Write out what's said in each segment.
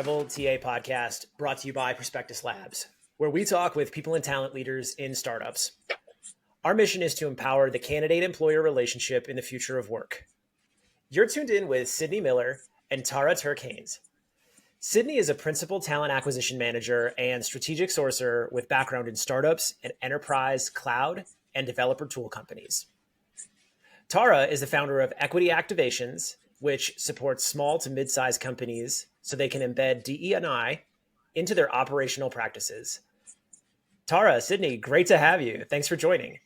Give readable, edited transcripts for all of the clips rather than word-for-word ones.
Rebel TA podcast brought to you by Prospectus Labs, where we talk with people and talent leaders in startups. Our mission is to empower the candidate-employer relationship in the future of work. You're tuned in with Sidney Miller and Tara Turk-Haynes. Sidney is a principal talent acquisition manager and strategic sourcer with background in startups and enterprise cloud and developer tool companies. Tara is the founder of Equity Activations, which supports small to mid-sized companies so they can embed DE&I into their operational practices. Tara, Sidney, great to have you. Thanks for joining.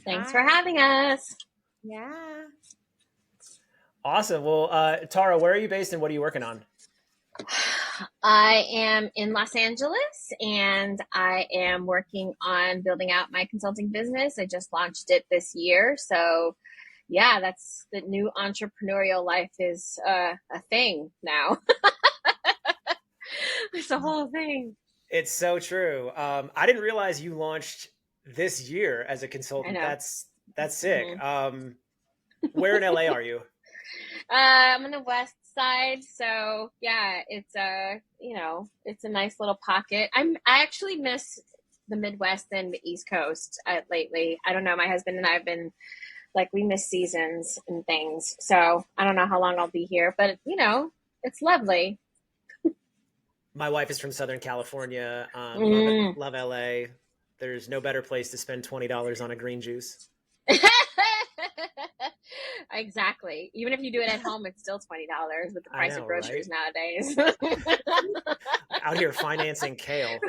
Thanks for having us. Yeah. Awesome. Well, Tara, where are you based and what are you working on? I am in Los Angeles and I am working on building out my consulting business. I just launched it this year. So yeah, that's the new entrepreneurial life is a thing now. It's a whole thing. It's so true. I didn't realize you launched this year as a consultant. That's sick. Mm-hmm. Where in LA are you? I'm on the west side, so yeah, it's it's a nice little pocket. I actually miss the Midwest and the East Coast lately. I don't know. My husband and I have been we miss seasons and things. So I don't know how long I'll be here, but it's lovely. My wife is from Southern California. Love LA. There's no better place to spend $20 on a green juice. Exactly. Even if you do it at home, it's still $20 with the price of groceries nowadays. Out here financing kale.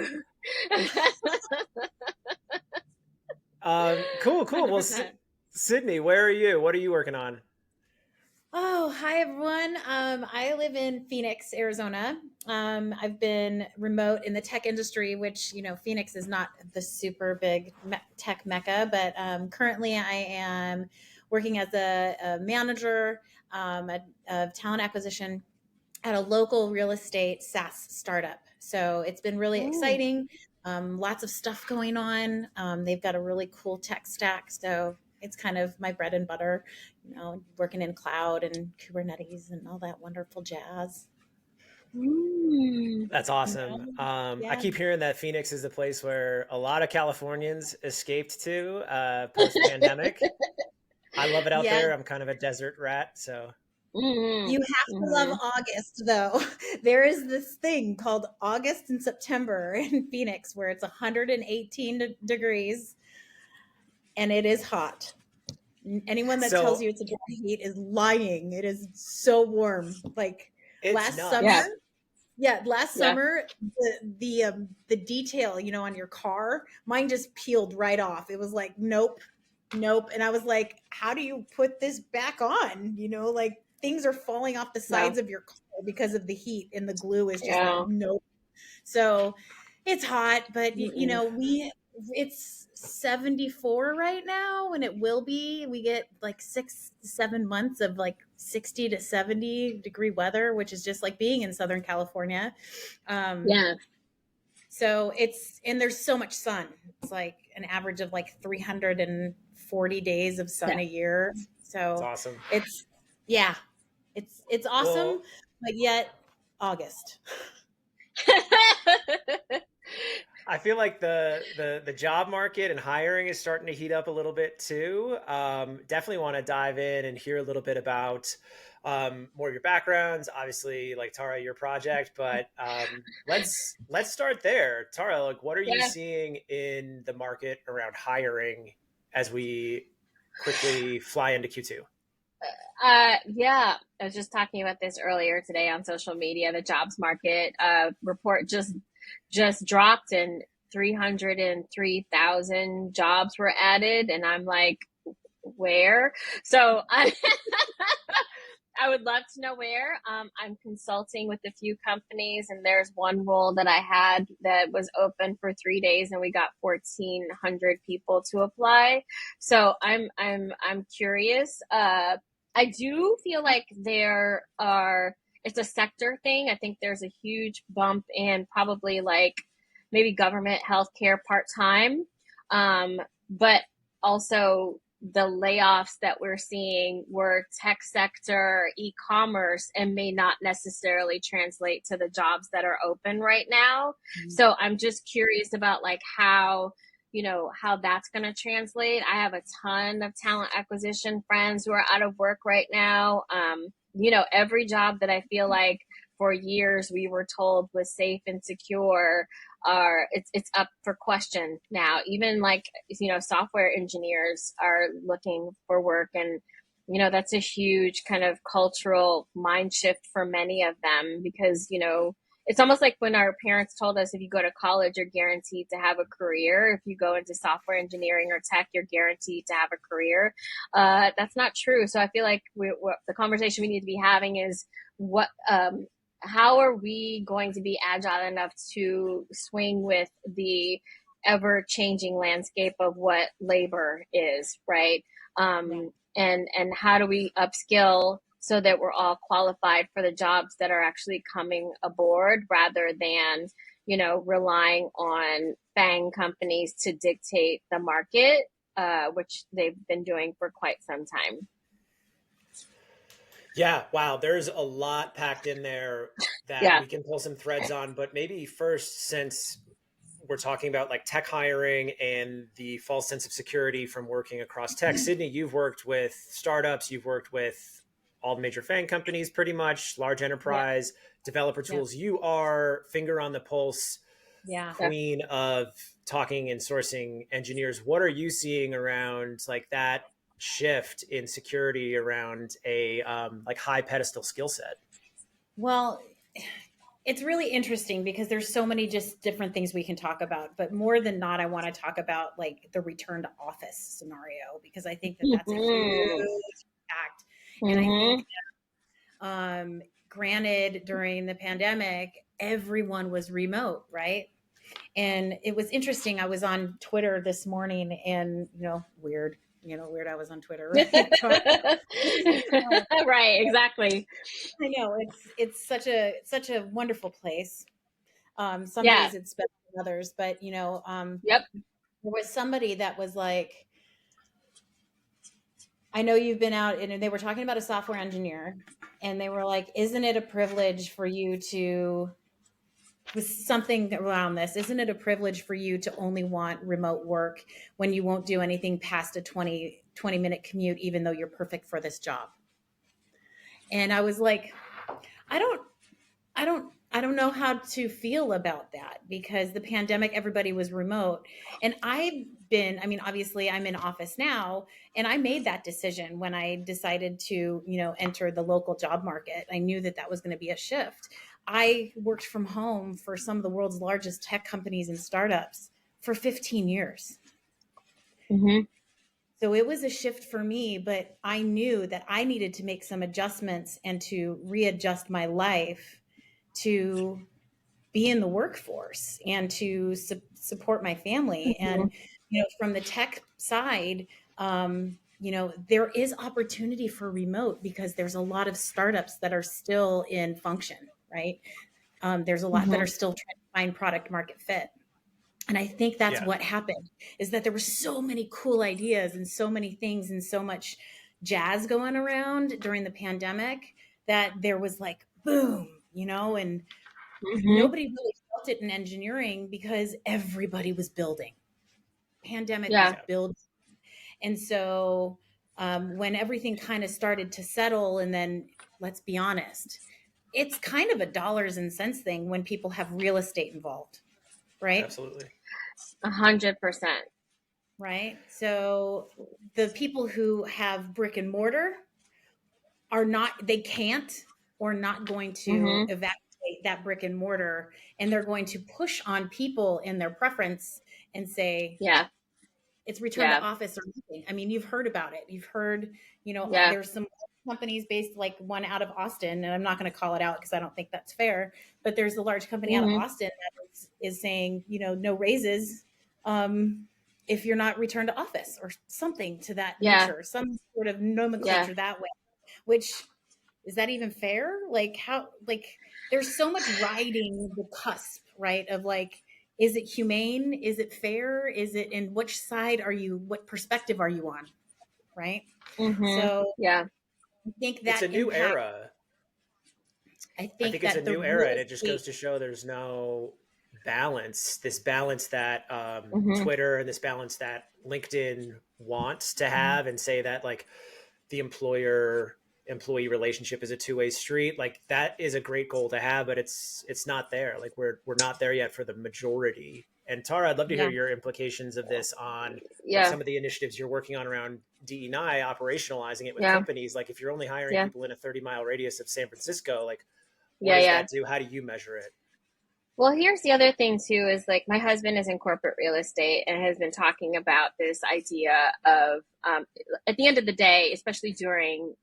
Cool. Well, Sidney, where are you? What are you working on? Oh, hi, everyone. I live in Phoenix, Arizona. I've been remote in the tech industry, which, Phoenix is not the super big tech mecca, but currently I am working as a manager of talent acquisition at a local real estate SaaS startup. So it's been really exciting. Lots of stuff going on. They've got a really cool tech stack. So it's kind of my bread and butter, working in cloud and Kubernetes and all that wonderful jazz. That's awesome. I keep hearing that Phoenix is the place where a lot of Californians escaped to post-pandemic. I love it out there. I'm kind of a desert rat, so. You have to love August, though. There is this thing called August and September in Phoenix where it's 118 degrees and it is hot. Anyone that tells you it's a dry heat is lying. It is so warm. Last summer, the detail, on your car, mine just peeled right off. It was like, nope. And I was like, how do you put this back on? Things are falling off the sides of your car because of the heat and the glue is just nope. So it's hot, but it's 74 right now and it will be. We get 6 to 7 months of 60 to 70 degree weather, which is just like being in Southern California. So there's so much sun. It's an average of 340 days of sun a year. So it's awesome. It's awesome, but yet August. I feel like the job market and hiring is starting to heat up a little bit too. Definitely want to dive in and hear a little bit about more of your backgrounds. Obviously, Tara, your project, but let's start there. Tara, what are you seeing in the market around hiring as we quickly fly into Q2? I was just talking about this earlier today on social media. The jobs market report just dropped and 303,000 jobs were added. And I'm like, where? So I would love to know where. I'm consulting with a few companies and there's one role that I had that was open for 3 days and we got 1,400 people to apply. So I'm curious. I do feel like it's a sector thing. I think there's a huge bump in probably maybe government healthcare part-time. But also the layoffs that we're seeing were tech sector, e-commerce, and may not necessarily translate to the jobs that are open right now. So I'm just curious about like how, how that's going to translate. I have a ton of talent acquisition friends who are out of work right now. Every job that I feel like for years we were told was safe and secure it's up for question now. Even like, software engineers are looking for work, and that's a huge kind of cultural mind shift for many of them, because it's almost like when our parents told us, if you go to college, you're guaranteed to have a career. If you go into software engineering or tech, you're guaranteed to have a career. That's not true. So I feel like the conversation we need to be having is how are we going to be agile enough to swing with the ever changing landscape of what labor is, right? And how do we upskill so that we're all qualified for the jobs that are actually coming aboard, rather than, relying on FANG companies to dictate the market, which they've been doing for quite some time. Yeah, wow. There's a lot packed in there that we can pull some threads on. But maybe first, since we're talking about like tech hiring and the false sense of security from working across tech, Sidney, you've worked with startups, you've worked with all the major FANG companies, pretty much, large enterprise, developer tools. You are finger on the pulse, queen of talking and sourcing engineers. What are you seeing around like that shift in security around a like high pedestal skill set? Well, it's really interesting because there's so many just different things we can talk about, but more than not, I want to talk about like the return to office scenario, because I think that that's a huge impact. And I think that, granted, during the pandemic, everyone was remote, right? And it was interesting. I was on Twitter this morning, and weird. I was on Twitter. Right? Right, exactly. I know it's such a wonderful place. Some days it's better than others, but there was somebody that was like, I know you've been out, and they were talking about a software engineer, and they were like, isn't it a privilege for you to, with something around this, isn't it a privilege for you to only want remote work when you won't do anything past a 20-minute commute, even though you're perfect for this job? And I was like, I don't know how to feel about that, because the pandemic, everybody was remote. And obviously I'm in office now, and I made that decision when I decided to, enter the local job market. I knew that was going to be a shift. I worked from home for some of the world's largest tech companies and startups for 15 years. Mm-hmm. So it was a shift for me, but I knew that I needed to make some adjustments and to readjust my life to be in the workforce and to support my family. Mm-hmm. And, from the tech side, there is opportunity for remote, because there's a lot of startups that are still in function, right? There's a lot that are still trying to find product market fit. And I think that's what happened, is that there were so many cool ideas and so many things and so much jazz going around during the pandemic that there was like, boom, and nobody really felt it in engineering because everybody was building. Pandemic was building. And so when everything kind of started to settle, and then let's be honest, it's kind of a dollars and cents thing when people have real estate involved, right? Absolutely. 100%. Right. So the people who have brick and mortar they can't or not going to evacuate that brick and mortar, and they're going to push on people in their preference and say, it's return to office or nothing. I mean, you've heard about it. You've heard, there's some companies based, like one out of Austin, and I'm not going to call it out because I don't think that's fair, but there's a large company out of Austin that is saying, no raises if you're not returned to office, or something to that nature, some sort of nomenclature that way, which is that even fair? Like there's so much riding the cusp, right? Of like, is it humane? Is it fair? Is it, in which side are you, what perspective are you on? right? Mm-hmm. So Yeah. I think It's that a new impact, era. I I think think it's a that the new era, real and it just estate, goes to show there's no balance. This balance that Mm-hmm. Twitter and this balance that LinkedIn wants to have, and say that like the employer employee relationship is a two-way street. Like that is a great goal to have, but it's not there. Like we're not there yet for the majority. And Tara, I'd love to hear yeah, your implications of this on like Yeah. some of the initiatives you're working on around DEI, operationalizing it with Yeah. companies. Like if you're only hiring Yeah. people in a 30-mile radius of San Francisco, like what Yeah. does Yeah. that do? How do you measure it? Well, here's the other thing too, is like my husband is in corporate real estate and has been talking about this idea of, at the end of the day, especially during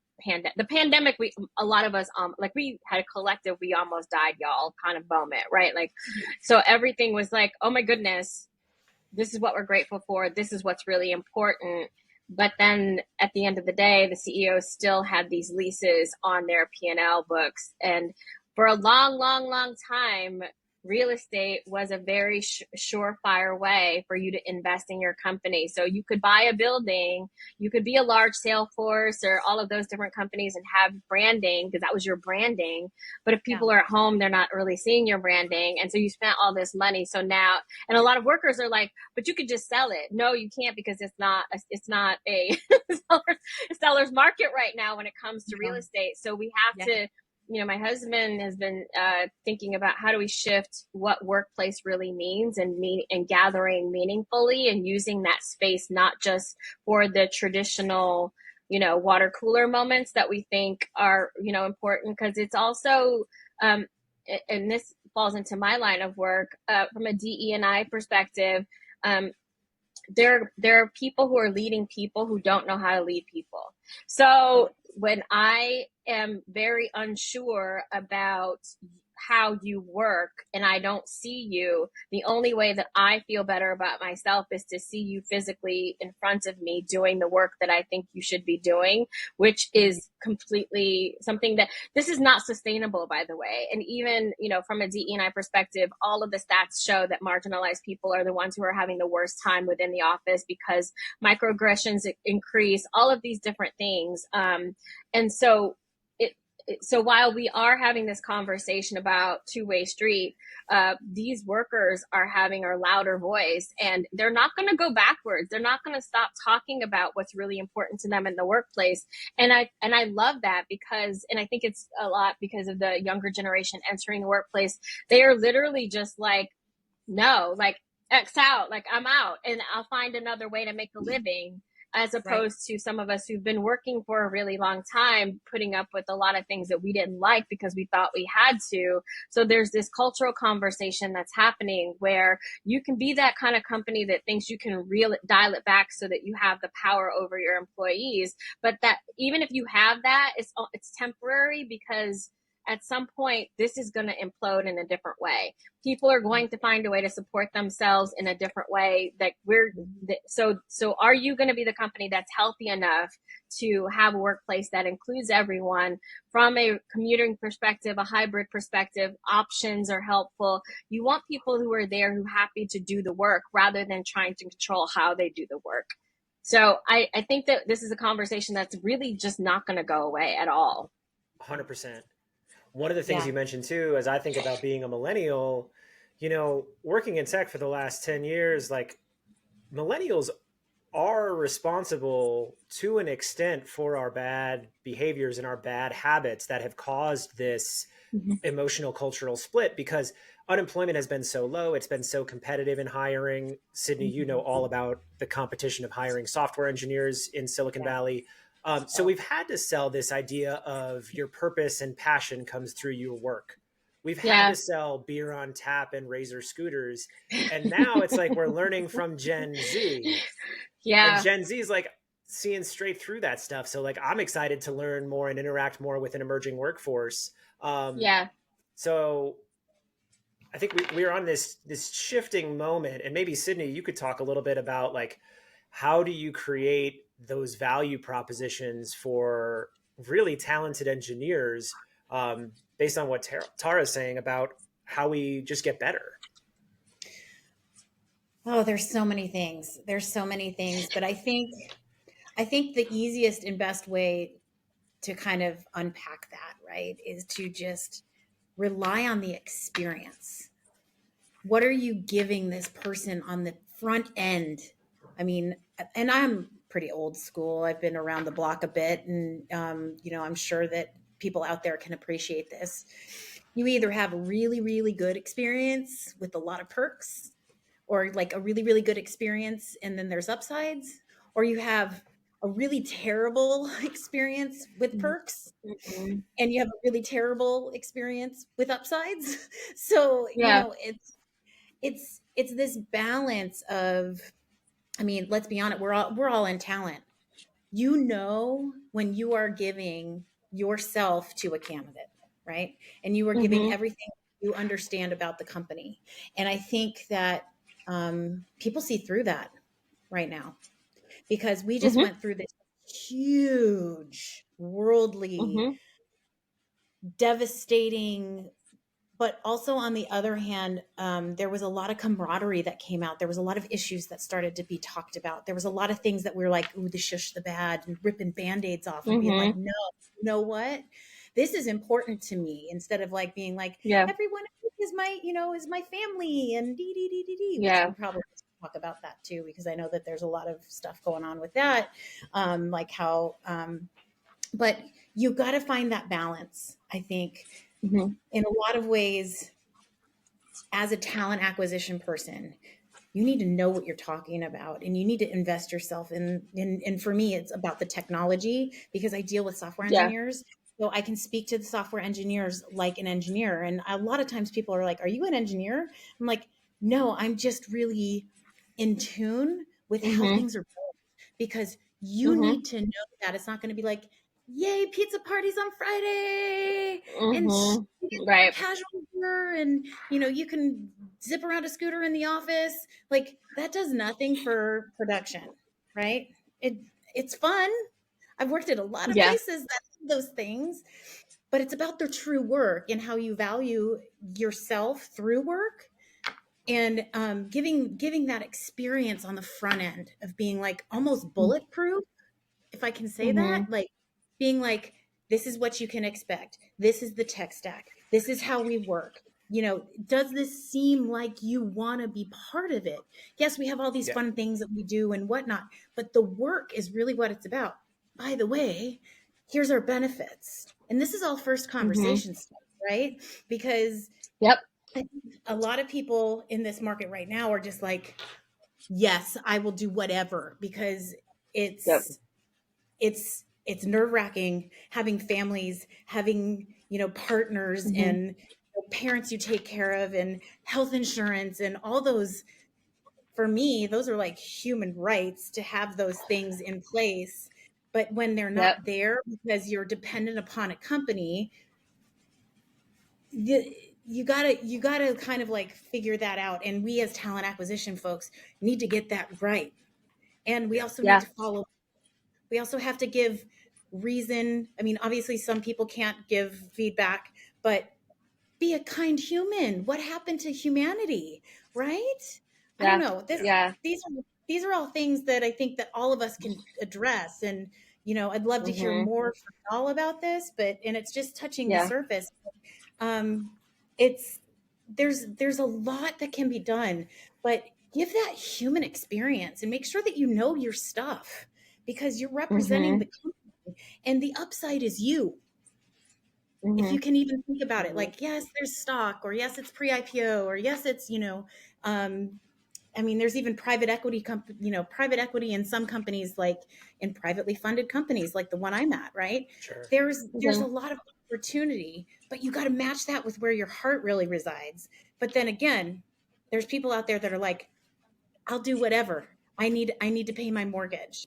the pandemic, a lot of us, like we had a collective, we almost died, y'all kind of moment, right? Like, so everything was like, oh my goodness, this is what we're grateful for. This is what's really important. But then at the end of the day, the CEO still had these leases on their P&L books. And for a long, long, long time, real estate was a very surefire way for you to invest in your company. So you could buy a building, you could be a large Salesforce or all of those different companies and have branding because that was your branding. But if yeah, people are at home, they're not really seeing your branding. And so you spent all this money. So now, and a lot of workers are like, but you could just sell it. No, you can't because it's not a seller's market right now when it comes to real estate. So we have yeah, to, my husband has been thinking about how do we shift what workplace really means and gathering meaningfully and using that space not just for the traditional, water cooler moments that we think are, important, because it's also, and this falls into my line of work from a DE&I perspective. There are people who are leading people who don't know how to lead people. So when I am very unsure about how you work and I don't see you, the only way that I feel better about myself is to see you physically in front of me doing the work that I think you should be doing, which is completely something that this is not sustainable, by the way. And even, from a DE&I perspective, all of the stats show that marginalized people are the ones who are having the worst time within the office because microaggressions increase, all of these different things. And so so while we are having this conversation about two-way street, these workers are having a louder voice and they're not going to go backwards. They're not going to stop talking about what's really important to them in the workplace. And I love that because, and I think it's a lot because of the younger generation entering the workplace. They are literally just like, no, like X out, like I'm out and I'll find another way to make a living, as opposed to some of us who've been working for a really long time, putting up with a lot of things that we didn't like because we thought we had to. So there's this cultural conversation that's happening where you can be that kind of company that thinks you can dial it back so that you have the power over your employees. But that even if you have that, it's temporary because at some point, this is going to implode in a different way. People are going to find a way to support themselves in a different way. So are you going to be the company that's healthy enough to have a workplace that includes everyone from a commuting perspective, a hybrid perspective? Options are helpful. You want people who are there who are happy to do the work rather than trying to control how they do the work. So I think that this is a conversation that's really just not going to go away at all. 100%. One of the things yeah, you mentioned too, as I think about being a millennial, working in tech for the last 10 years, like millennials are responsible to an extent for our bad behaviors and our bad habits that have caused this emotional cultural split because unemployment has been so low. It's been so competitive in hiring. Sidney, you know all about the competition of hiring software engineers in Silicon yeah, Valley. So we've had to sell this idea of your purpose and passion comes through your work. We've had Yeah. to sell beer on tap and Razor scooters. And now it's like we're learning from Gen Z. And Yeah. Gen Z is like seeing straight through that stuff. So like I'm excited to learn more and interact more with an emerging workforce. Yeah. So I think we're on this shifting moment, and maybe Sidney, you could talk a little bit about like how do you create those value propositions for really talented engineers, based on what Tara's saying about how we just get better. Oh, there's so many things. But I think I think the easiest and best way to kind of unpack that, right, is to just rely on the experience. What are you giving this person on the front end? I mean, and I'm pretty old school. I've been around the block a bit, and I'm sure that people out there can appreciate this. You either have a really, really good experience with a lot of perks, or like a really, really good experience, and then there's upsides, or you have a really terrible experience with perks, Mm-hmm. and you have a really terrible experience with upsides. So, Yeah. it's this balance of, I mean, let's be honest, we're all in talent. When you are giving yourself to a candidate, right? And you are giving Mm-hmm. everything you understand about the company. And I think that people see through that right now, because we just Mm-hmm. went through this huge worldly Mm-hmm. devastating, but also on the other hand, there was a lot of camaraderie that came out. There was a lot of issues that started to be talked about. There was a lot of things that we were like, ooh, the shush, the bad, and ripping band-aids off and being like, Mm-hmm. no, you know what? This is important to me, instead of like being like, Yeah. everyone is my family and dee dee dee dee dee, which Yeah. we probably talk about that too, because I know that there's a lot of stuff going on with that. Like how, but you got to find that balance, I think, Mm-hmm. in a lot of ways. As a talent acquisition person, you need to know what you're talking about, and you need to invest yourself in. And for me, it's about the technology, because I deal with software Yeah. engineers. So I can speak to the software engineers like an engineer. And a lot of times people are like, are you an engineer? I'm like, no, I'm just really in tune with how Mm-hmm. things are built, because you Mm-hmm. need to know that it's not going to be like, yay, pizza parties on Friday, and Mm-hmm. Right. casual gear, and you can zip around a scooter in the office. Like, that does nothing for production, right? It's fun. I've worked at a lot of Yeah. places that do those things, but it's about the true work and how you value yourself through work, and giving that experience on the front end of being like almost bulletproof, if I can say that, Mm-hmm. like being like, this is what you can expect. This is the tech stack. This is how we work. Does this seem like you want to be part of it? Yes, we have all these Yeah. fun things that we do and whatnot, but the work is really what it's about. By the way, here's our benefits. And this is all first Mm-hmm. conversation stuff, right? Because Yep. I think a lot of people in this market right now are just like, yes, I will do whatever, because Yep. it's nerve-wracking having families, having partners, Mm-hmm. and parents you take care of, and health insurance, and all those. For me, those are like human rights to have those things in place, but when they're not Yep. there because you're dependent upon a company, you gotta kind of like figure that out. And we as talent acquisition folks need to get that right. And we Yeah. also need Yeah. to follow. We also have to give reason. I mean, obviously some people can't give feedback, but be a kind human. What happened to humanity, right? I don't Yeah. know. Yeah. These are all things that I think that all of us can address. And I'd love to hear Mm-hmm. more from y'all about this, and it's just touching the Yeah. surface. um it's there's a lot that can be done, but give that human experience and make sure that you know your stuff, because you're representing Mm-hmm. the company, and the upside is you. If Mm-hmm. you can even think about it, Mm-hmm. like, yes, there's stock, or yes, it's pre-IPO, or yes, it's um I mean, there's even private equity in some companies, like in privately funded companies like the one I'm at, right? Sure. There's Mm-hmm. a lot of opportunity, but you got to match that with where your heart really resides. But then again, there's people out there that are like, I'll do whatever. I need to pay my mortgage.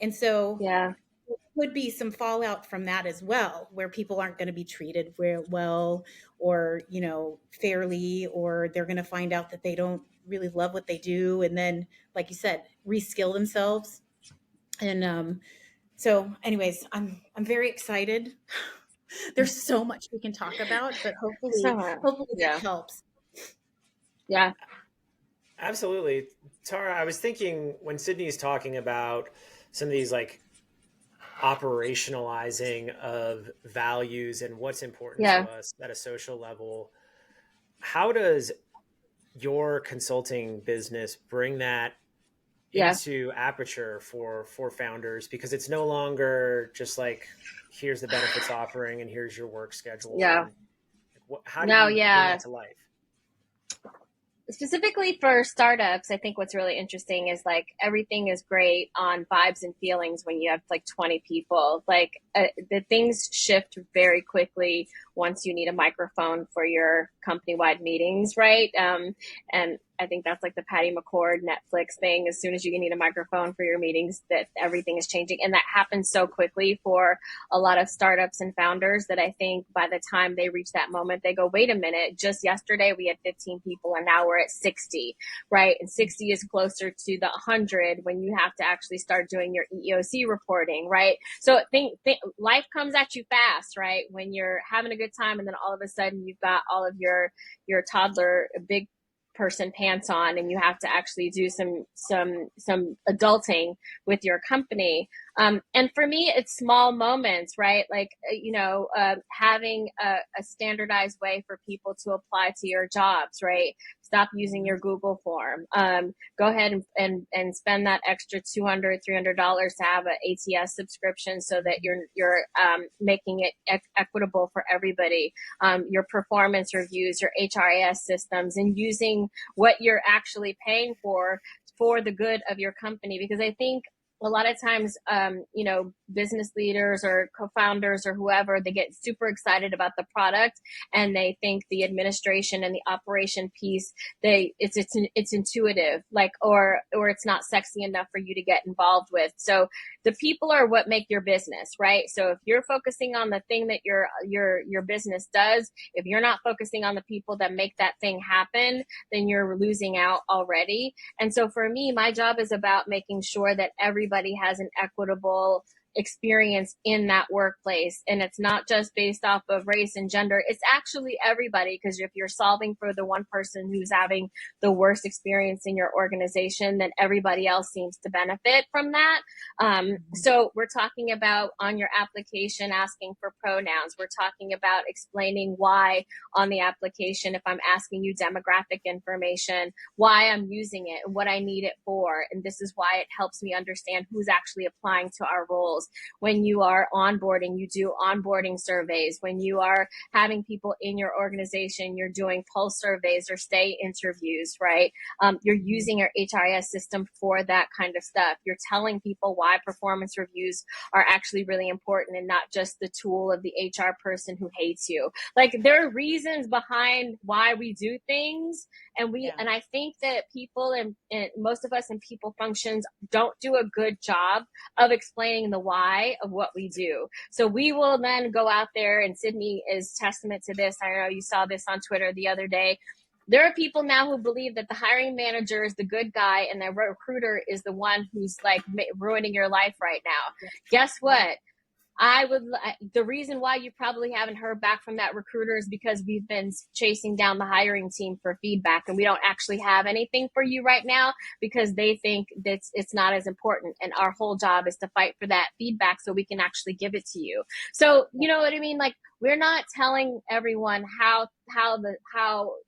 And so Yeah. there could be some fallout from that as well, where people aren't going to be treated well, or fairly, or they're going to find out that they don't really love what they do, and then, like you said, reskill themselves. And so anyways, I'm very excited. There's so much we can talk about, but So hopefully that yeah. helps. Yeah. Absolutely. Tara, I was thinking when Sydney's talking about some of these like operationalizing of values and what's important to Yeah. us at a social level. How does your consulting business bring that Yeah. into aperture for founders? Because it's no longer just like, here's the benefits offering and here's your work schedule. Yeah. And how do No, you bring yeah. that to life? Specifically for startups, I think what's really interesting is like everything is great on vibes and feelings when you have like 20 people. Like the things shift very quickly once you need a microphone for your company-wide meetings, right? And I think that's like the Patty McCord Netflix thing. As soon as you need a microphone for your meetings, that everything is changing. And that happens so quickly for a lot of startups and founders that I think by the time they reach that moment, they go, wait a minute, just yesterday we had 15 people and now we're at 60, right? And 60 is closer to the 100 when you have to actually start doing your EEOC reporting, right? So life comes at you fast, right? When you're having a good time and then all of a sudden you've got all of your toddler, big person pants on and you have to actually do some adulting with your company. And for me, it's small moments, right? Like, having a standardized way for people to apply to your jobs, right? Stop using your Google form. Go ahead and spend that extra $200, $300 to have an ATS subscription so that you're making it equitable for everybody. Your performance reviews, your HRIS systems, and using what you're actually paying for the good of your company. Because I think a lot of times, business leaders or co-founders or whoever, they get super excited about the product and they think the administration and the operation piece, it's intuitive, like, or it's not sexy enough for you to get involved with. So the people are what make your business, right? So if you're focusing on the thing that your business does, if you're not focusing on the people that make that thing happen, then you're losing out already. And so for me, my job is about making sure that everybody has an equitable experience in that workplace. And it's not just based off of race and gender. It's actually everybody, because if you're solving for the one person who's having the worst experience in your organization, then everybody else seems to benefit from that. So we're talking about on your application asking for pronouns. We're talking about explaining why on the application, if I'm asking you demographic information, why I'm using it and what I need it for. And this is why it helps me understand who's actually applying to our roles. When you are onboarding, you do onboarding surveys. When you are having people in your organization, you're doing pulse surveys or stay interviews, right? You're using your HRIS system for that kind of stuff. You're telling people why performance reviews are actually really important and not just the tool of the HR person who hates you. Like, there are reasons behind why we do things. And I think that people and most of us in people functions don't do a good job of explaining the why of what we do. So we will then go out there, and Sidney is testament to this. I know you saw this on Twitter the other day. There are people now who believe that the hiring manager is the good guy and the recruiter is the one who's like ruining your life right now. Guess what? The reason why you probably haven't heard back from that recruiter is because we've been chasing down the hiring team for feedback, and we don't actually have anything for you right now because they think that it's not as important. And our whole job is to fight for that feedback so we can actually give it to you. So, you know what I mean? Like, we're not telling everyone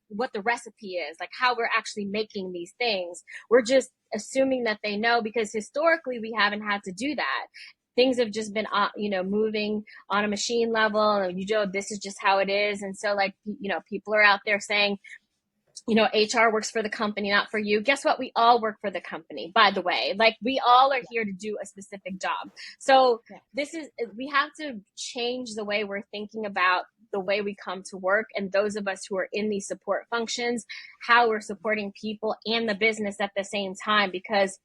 what the recipe is, like how we're actually making these things. We're just assuming that they know, because historically we haven't had to do that. Things have just been, moving on a machine level, and this is just how it is. And so, like, people are out there saying, HR works for the company, not for you. Guess what? We all work for the company, by the way. Like, we all are here to do a specific job. So we have to change the way we're thinking about the way we come to work, and those of us who are in these support functions, how we're supporting people and the business at the same time. Because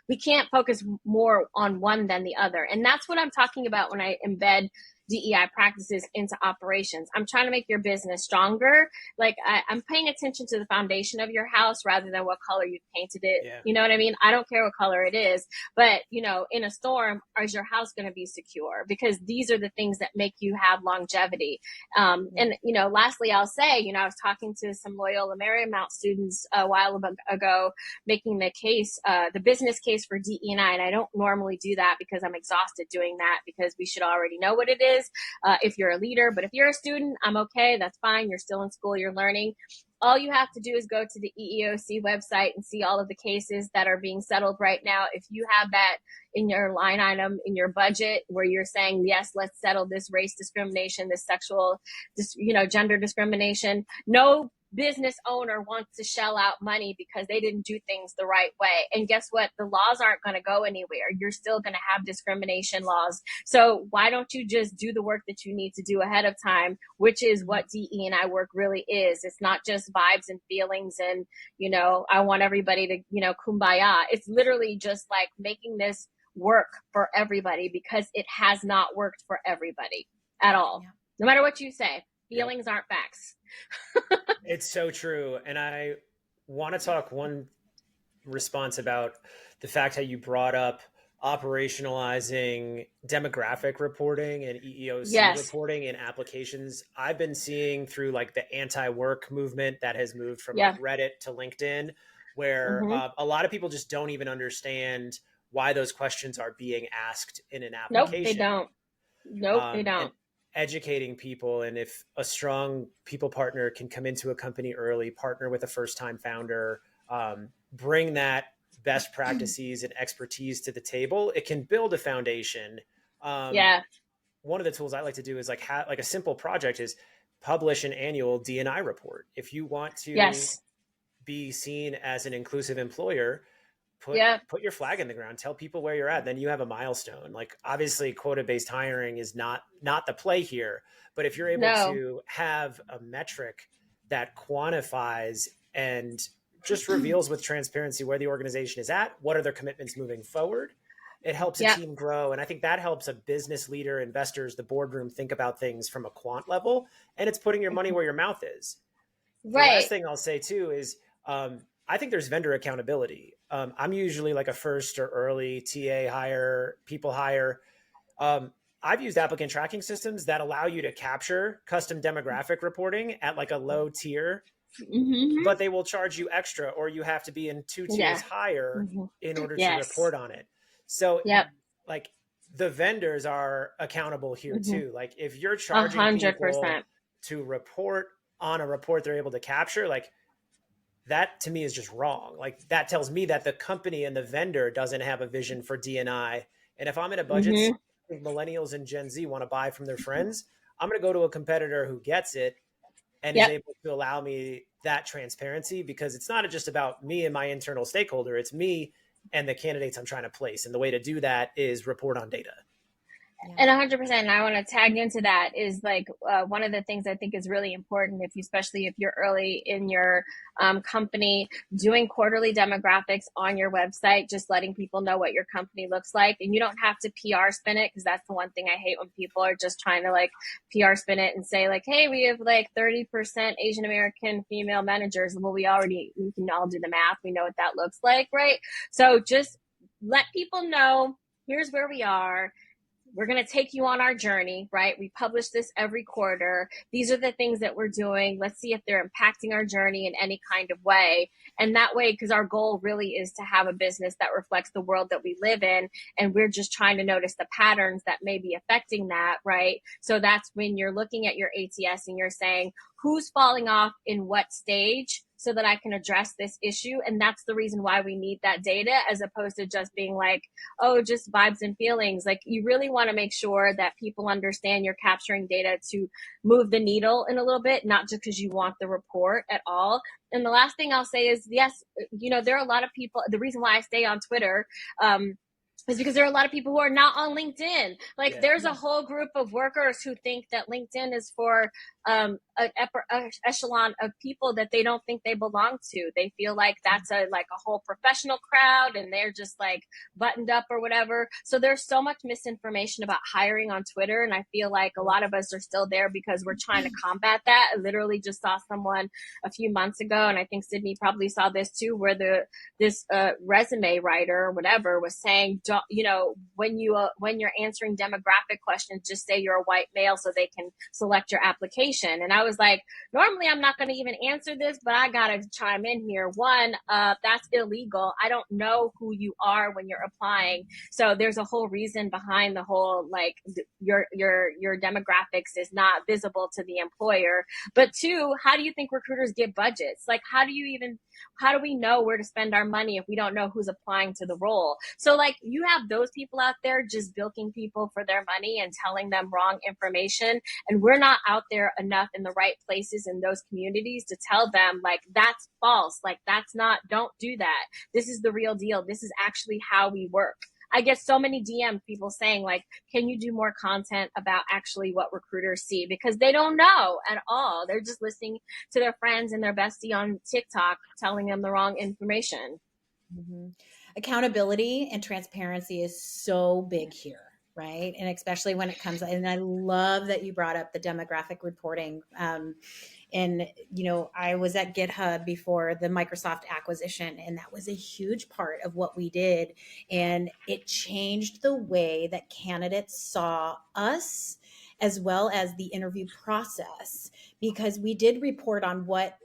we can't focus more on one than the other. And that's what I'm talking about when I embed DEI practices into operations. I'm trying to make your business stronger. Like I'm paying attention to the foundation of your house rather than what color you painted it. Yeah. You know what I mean? I don't care what color it is, but you know, in a storm, is your house going to be secure? Because these are the things that make you have longevity. And, you know, lastly, I'll say, you know, I was talking to some Loyola Marymount students a while ago, making the case, the business case for DE&I. And I don't normally do that because I'm exhausted doing that, because we should already know what it is if you're a leader. But if you're a student, I'm okay. That's fine. You're still in school. You're learning. All you have to do is go to the EEOC website and see all of the cases that are being settled right now. If you have that in your line item, in your budget, where you're saying, yes, let's settle this race discrimination, this sexual, gender discrimination, no business owner wants to shell out money because they didn't do things the right way. And guess what? The laws aren't going to go anywhere. You're still going to have discrimination laws. So why don't you just do the work that you need to do ahead of time, which is what DE&I work really is. It's not just vibes and feelings and, I want everybody to, kumbaya. It's literally just like making this work for everybody, because it has not worked for everybody at all. Yeah. No matter what you say, feelings aren't facts. It's so true. And I want to talk one response about the fact how you brought up operationalizing demographic reporting and EEOC reporting in applications. I've been seeing through like the anti-work movement that has moved from like Reddit to LinkedIn, where a lot of people just don't even understand why those questions are being asked in an application. Nope, they don't. Educating people, and if a strong people partner can come into a company early, partner with a first-time founder, bring that best practices and expertise to the table, it can build a foundation. One of the tools I like to do is like a simple project is publish an annual D&I report. If you want to be seen as an inclusive employer, put your flag in the ground, tell people where you're at. Then you have a milestone. Like obviously quota-based hiring is not the play here, but if you're able to have a metric that quantifies and just reveals with transparency where the organization is at, what are their commitments moving forward, it helps a team grow. And I think that helps a business leader, investors, the boardroom think about things from a quant level, and it's putting your money where your mouth is. Right. The last thing I'll say too is, I think there's vendor accountability. I'm usually like a first or early TA hire, people hire. I've used applicant tracking systems that allow you to capture custom demographic reporting at like a low tier, but they will charge you extra, or you have to be in 2 tiers higher in order to report on it. So like the vendors are accountable here too. Like if you're charging 100% people to report on a report they're able to capture, like that to me is just wrong. Like that tells me that the company and the vendor doesn't have a vision for D&I. And if I'm in a budget, millennials and Gen Z want to buy from their friends, I'm going to go to a competitor who gets it and is able to allow me that transparency, because it's not just about me and my internal stakeholder. It's me and the candidates I'm trying to place. And the way to do that is report on data. And 100%, and I want to tag into that is like one of the things I think is really important, especially if you're early in your company, doing quarterly demographics on your website, just letting people know what your company looks like. And you don't have to PR spin it, because that's the one thing I hate, when people are just trying to like PR spin it and say like, hey, we have like 30% Asian American female managers. Well, we can all do the math. We know what that looks like, right? So just let people know, here's where we are. We're going to take you on our journey, right? We publish this every quarter. These are the things that we're doing. Let's see if they're impacting our journey in any kind of way. And that way, because our goal really is to have a business that reflects the world that we live in. And we're just trying to notice the patterns that may be affecting that, right? So that's when you're looking at your ATS and you're saying, who's falling off in what stage, so that I can address this issue. And that's the reason why we need that data, as opposed to just being like, oh, just vibes and feelings. Like you really want to make sure that people understand you're capturing data to move the needle in a little bit, not just because you want the report at all. And the last thing I'll say is, yes, there are a lot of people, the reason why I stay on Twitter, is because there are a lot of people who are not on LinkedIn. Like there's a whole group of workers who think that LinkedIn is for a an upper echelon of people that they don't think they belong to. They feel like that's a whole professional crowd and they're just like buttoned up or whatever. So there's so much misinformation about hiring on Twitter. And I feel like a lot of us are still there because we're trying to combat that. I literally just saw someone a few months ago, and I think Sidney probably saw this too, where this resume writer or whatever was saying, when you're answering demographic questions, just say you're a white male so they can select your application. And I was like, normally I'm not going to even answer this, but I got to chime in here. One, that's illegal. I don't know who you are when you're applying. So there's a whole reason behind the whole, like, your demographics is not visible to the employer. But two, how do you think recruiters get budgets? Like, how do we know where to spend our money if we don't know who's applying to the role? So like, you have those people out there just bilking people for their money and telling them wrong information. And we're not out there enough in the right places in those communities to tell them, like, that's false. Like, don't do that. This is the real deal. This is actually how we work. I get so many DMs, people saying, like, can you do more content about actually what recruiters see? Because they don't know at all. They're just listening to their friends and their bestie on TikTok telling them the wrong information. Mm-hmm. Accountability and transparency is so big here, right? And especially when it comes, and I love that you brought up the demographic reporting. And, I was at GitHub before the Microsoft acquisition, and that was a huge part of what we did. And it changed the way that candidates saw us as well as the interview process, because we did report on what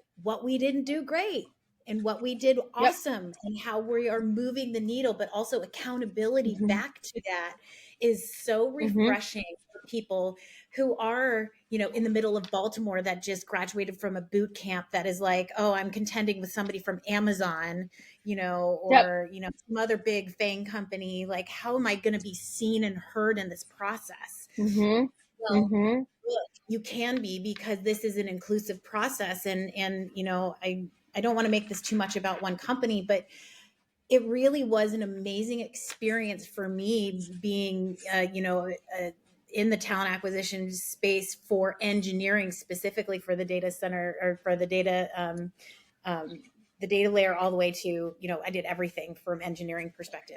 we didn't do great and what we did awesome, and how we are moving the needle, but also accountability back to that is so refreshing for people who are, in the middle of Baltimore that just graduated from a boot camp that is like, oh, I'm contending with somebody from Amazon, or, some other big FANG company. Like, how am I going to be seen and heard in this process? Well, look, you can be, because this is an inclusive process. And I don't want to make this too much about one company, but it really was an amazing experience for me being, in the talent acquisition space for engineering, specifically for the data center, or for the data layer, all the way to, I did everything from engineering perspective.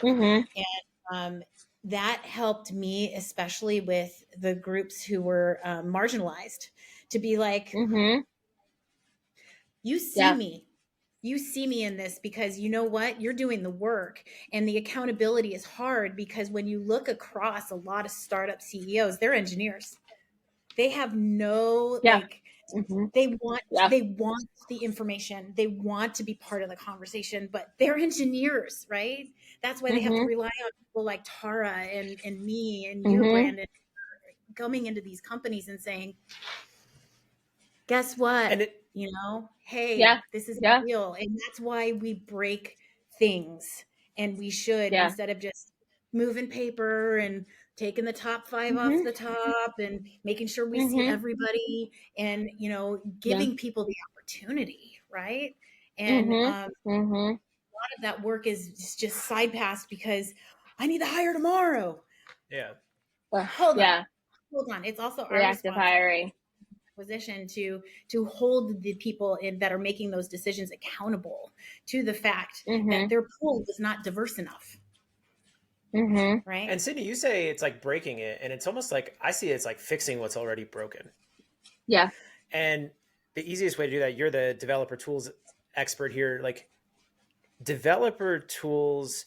And that helped me, especially with the groups who were marginalized, to be like, you see me in this, because you know what, you're doing the work. And the accountability is hard, because when you look across a lot of startup CEOs, they're engineers. They have no, they want the information. They want to be part of the conversation, but they're engineers, right? That's why they have to rely on people like Tara and me and you, Brandon, coming into these companies and saying, guess what? This is real. And that's why we break things. And we should, instead of just moving paper and taking the top 5 off the top and making sure we see everybody, and, giving people the opportunity, right? And a lot of that work is just side pass because I need to hire tomorrow. Yeah. Hold on. It's also our reactive hiring position to hold the people that are making those decisions accountable to the fact that their pool was not diverse enough. Right. And Sidney, you say it's like breaking it, and it's almost like, I see it's like fixing what's already broken. Yeah. And the easiest way to do that, you're the developer tools expert here, like developer tools,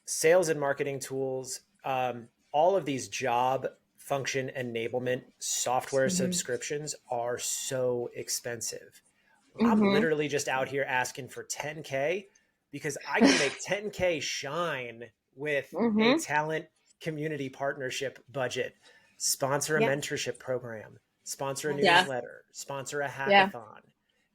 sales and marketing tools, all of these job function enablement software subscriptions are so expensive. I'm literally just out here asking for 10K because I can make 10K shine with a talent community partnership budget, sponsor a mentorship program, sponsor a newsletter, sponsor a hackathon,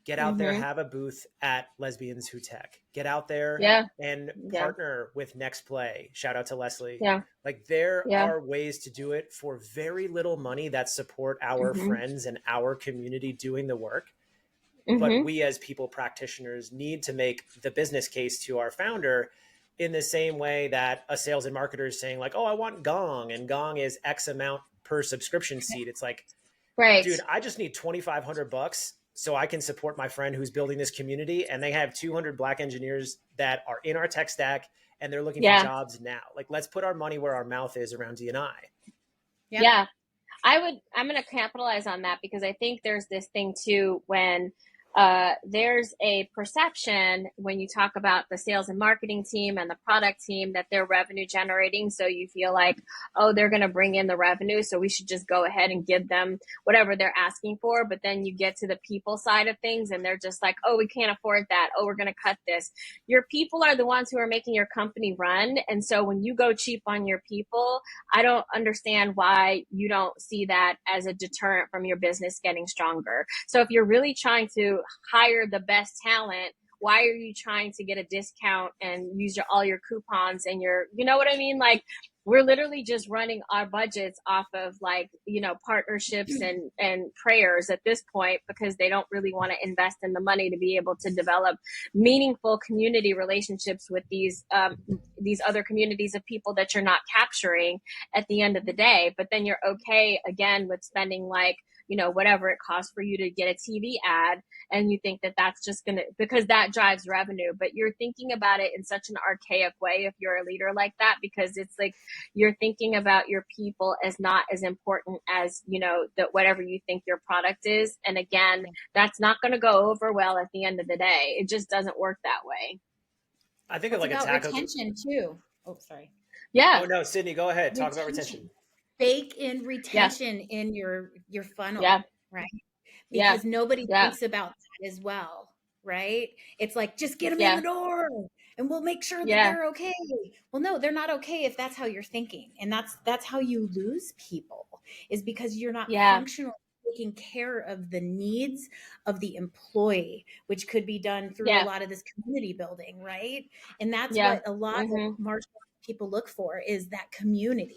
get out there, have a booth at Lesbians Who Tech, get out there and partner with Next Play. Shout out to Leslie. Like there are ways to do it for very little money that support our friends and our community doing the work. But we as people practitioners need to make the business case to our founder in the same way that a sales and marketer is saying like, oh, I want Gong, and Gong is X amount per subscription seat. It's like, Right. dude, I just need $2,500 so I can support my friend who's building this community. And they have 200 Black engineers that are in our tech stack and they're looking for jobs now. Like, let's put our money where our mouth is around D&I. Yep. Yeah. I'm going to capitalize on that, because I think there's this thing too, when there's a perception when you talk about the sales and marketing team and the product team that they're revenue generating. So you feel like, oh, they're going to bring in the revenue, so we should just go ahead and give them whatever they're asking for. But then you get to the people side of things and they're just like, oh, we can't afford that. Oh, we're going to cut this. Your people are the ones who are making your company run. And so when you go cheap on your people, I don't understand why you don't see that as a deterrent from your business getting stronger. So if you're really trying to hire the best talent, why are you trying to get a discount and use all your coupons and you know what I mean? Like, we're literally just running our budgets off of like, partnerships and prayers at this point, because they don't really want to invest in the money to be able to develop meaningful community relationships with these other communities of people that you're not capturing at the end of the day. But then you're okay again with spending like, whatever it costs for you to get a TV ad. And you think that that's just because that drives revenue, but you're thinking about it in such an archaic way if you're a leader like that, because it's like, you're thinking about your people as not as important as, that whatever you think your product is. And again, that's not going to go over well at the end of the day. It just doesn't work that way. I think of like a tackle. Retention too. Oh, sorry. Yeah. Oh no, Sydney, go ahead. Talk about retention. Bake in retention in your funnel, right? Because nobody thinks about that as well, right? It's like, just get them in the door and we'll make sure that they're okay. Well, no, they're not okay if that's how you're thinking. And that's how you lose people, is because you're not functionally taking care of the needs of the employee, which could be done through a lot of this community building, right? And that's what a lot of martial people look for, is that community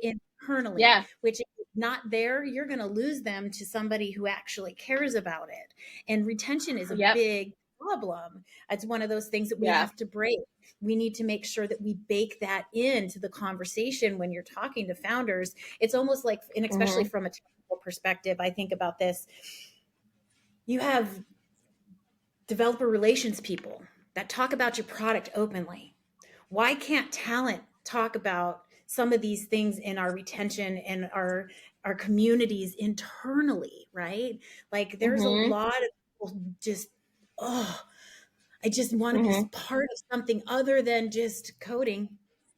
internally, which if it's not there, you're going to lose them to somebody who actually cares about it. And retention is a big problem. It's one of those things that we have to break. We need to make sure that we bake that into the conversation when you're talking to founders. It's almost like, and especially from a technical perspective, I think about this. You have developer relations people that talk about your product openly. Why can't talent talk about some of these things in our retention and our communities internally, right? Like, there's a lot of people just, I just want to be part of something other than just coding.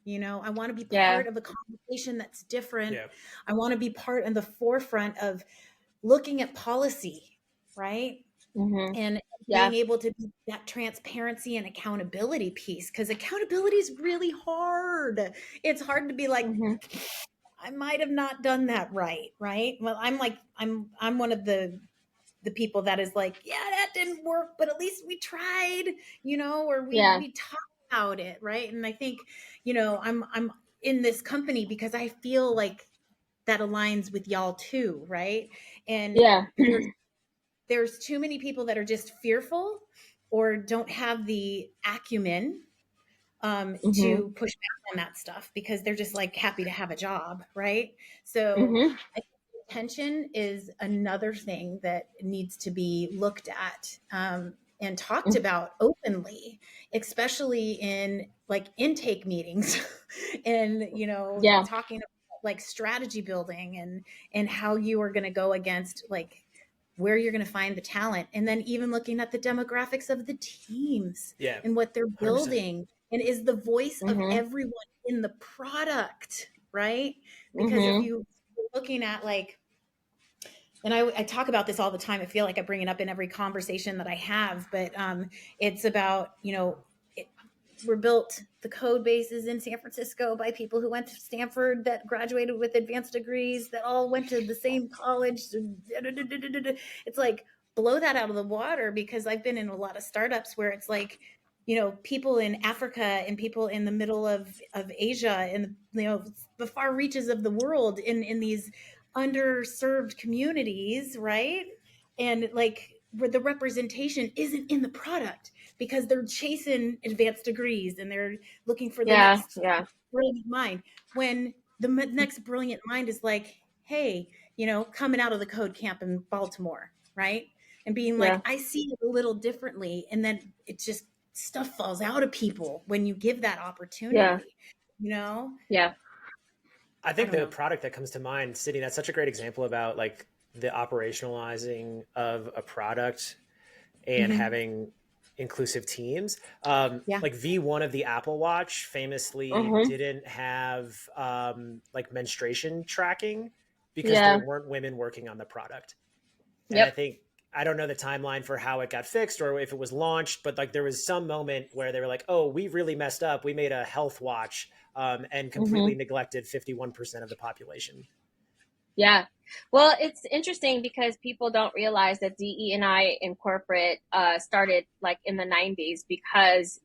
I want to be part of a conversation that's different. I want to be part in the forefront of looking at policy, right? And being able to be that transparency and accountability piece, because accountability is really hard. It's hard to be like, I might have not done that right. Well, I'm one of the people that is like, that didn't work, but at least we tried, or we talked about it, right? And I think, I'm in this company because I feel like that aligns with y'all too, right? And there's too many people that are just fearful or don't have the acumen to push back on that stuff, because they're just like happy to have a job, right? So I think retention is another thing that needs to be looked at and talked about openly, especially in like intake meetings and, talking about like strategy building and how you are going to go against like where you're going to find the talent, and then even looking at the demographics of the teams and what they're building 100%. And is the voice of everyone in the product, right? Because if you're looking at like, and I talk about this all the time, I feel like I bring it up in every conversation that I have, but it's about, we're built, the code bases in San Francisco by people who went to Stanford, that graduated with advanced degrees, that all went to the same college. It's like, blow that out of the water, because I've been in a lot of startups where it's like, people in Africa and people in the middle of Asia and, the far reaches of the world in these underserved communities, right? And like, where the representation isn't in the product, because they're chasing advanced degrees and they're looking for the next brilliant mind. When the next brilliant mind is like, hey, coming out of the code camp in Baltimore, right? And being Yeah. like, I see it a little differently. And then it just, stuff falls out of people when you give that opportunity, Yeah. I think don't the know. product that comes to mind, Sydney, that's such a great example about like the operationalizing of a product and having inclusive teams. Yeah. Like V1 of the Apple Watch famously Mm-hmm. didn't have like menstruation tracking because there Yeah. weren't women working on the product. And I Yep. think, I don't know the timeline for how it got fixed or if it was launched, but like there was some moment where they were like, oh, we really messed up. We made a health watch and Mm-hmm. completely neglected 51% of the population. Yeah. Well, it's interesting because people don't realize that DE&I in corporate started like in the 90s because,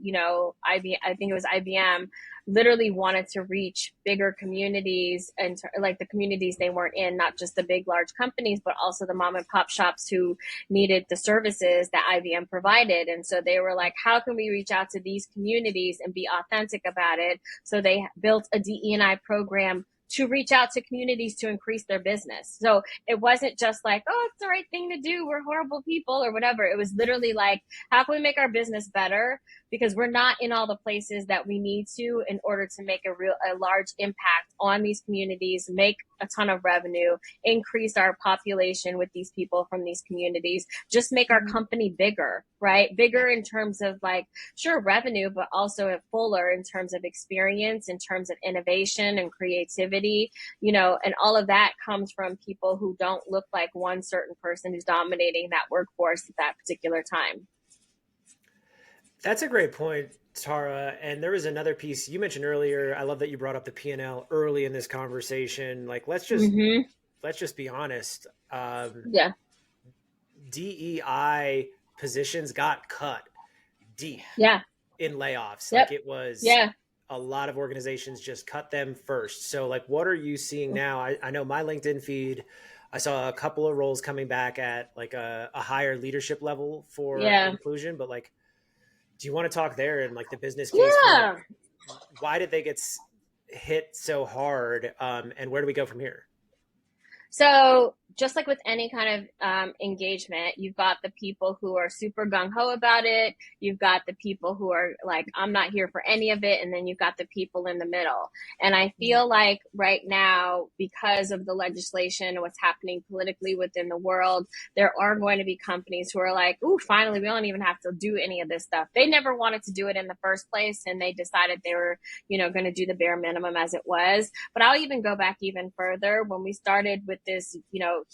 I think it was IBM literally wanted to reach bigger communities and like the communities they weren't in, not just the big, large companies, but also the mom and pop shops who needed the services that IBM provided. And so they were like, how can we reach out to these communities and be authentic about it? So they built a DE&I program to reach out to communities to increase their business. So it wasn't just like, oh, it's the right thing to do. We're horrible people or whatever. It was literally like, how can we make our business better? Because we're not in all the places that we need to in order to make a large impact on these communities, make a ton of revenue, increase our population with these people from these communities, just make our company bigger, right? Bigger in terms of like, sure, revenue, but also fuller in terms of experience, in terms of innovation and creativity, and all of that comes from people who don't look like one certain person who's dominating that workforce at that particular time. That's a great point, Tara. And there was another piece you mentioned earlier. I love that you brought up the P&L early in this conversation. Like, let's just be honest. Yeah. DEI positions got cut deep in layoffs. Yep. Like it was Yeah. a lot of organizations just cut them first. So like, what are you seeing now? I know my LinkedIn feed, I saw a couple of roles coming back at like a higher leadership level for inclusion, but like, do you want to talk there and like the business case for like, why did they get hit so hard? And where do we go from here? So just like with any kind of engagement, you've got the people who are super gung-ho about it. You've got the people who are like, I'm not here for any of it. And then you've got the people in the middle. And I feel like right now, because of the legislation and what's happening politically within the world, there are going to be companies who are like, ooh, finally, we don't even have to do any of this stuff. They never wanted to do it in the first place. And they decided they were, going to do the bare minimum as it was. But I'll even go back even further. When we started with this,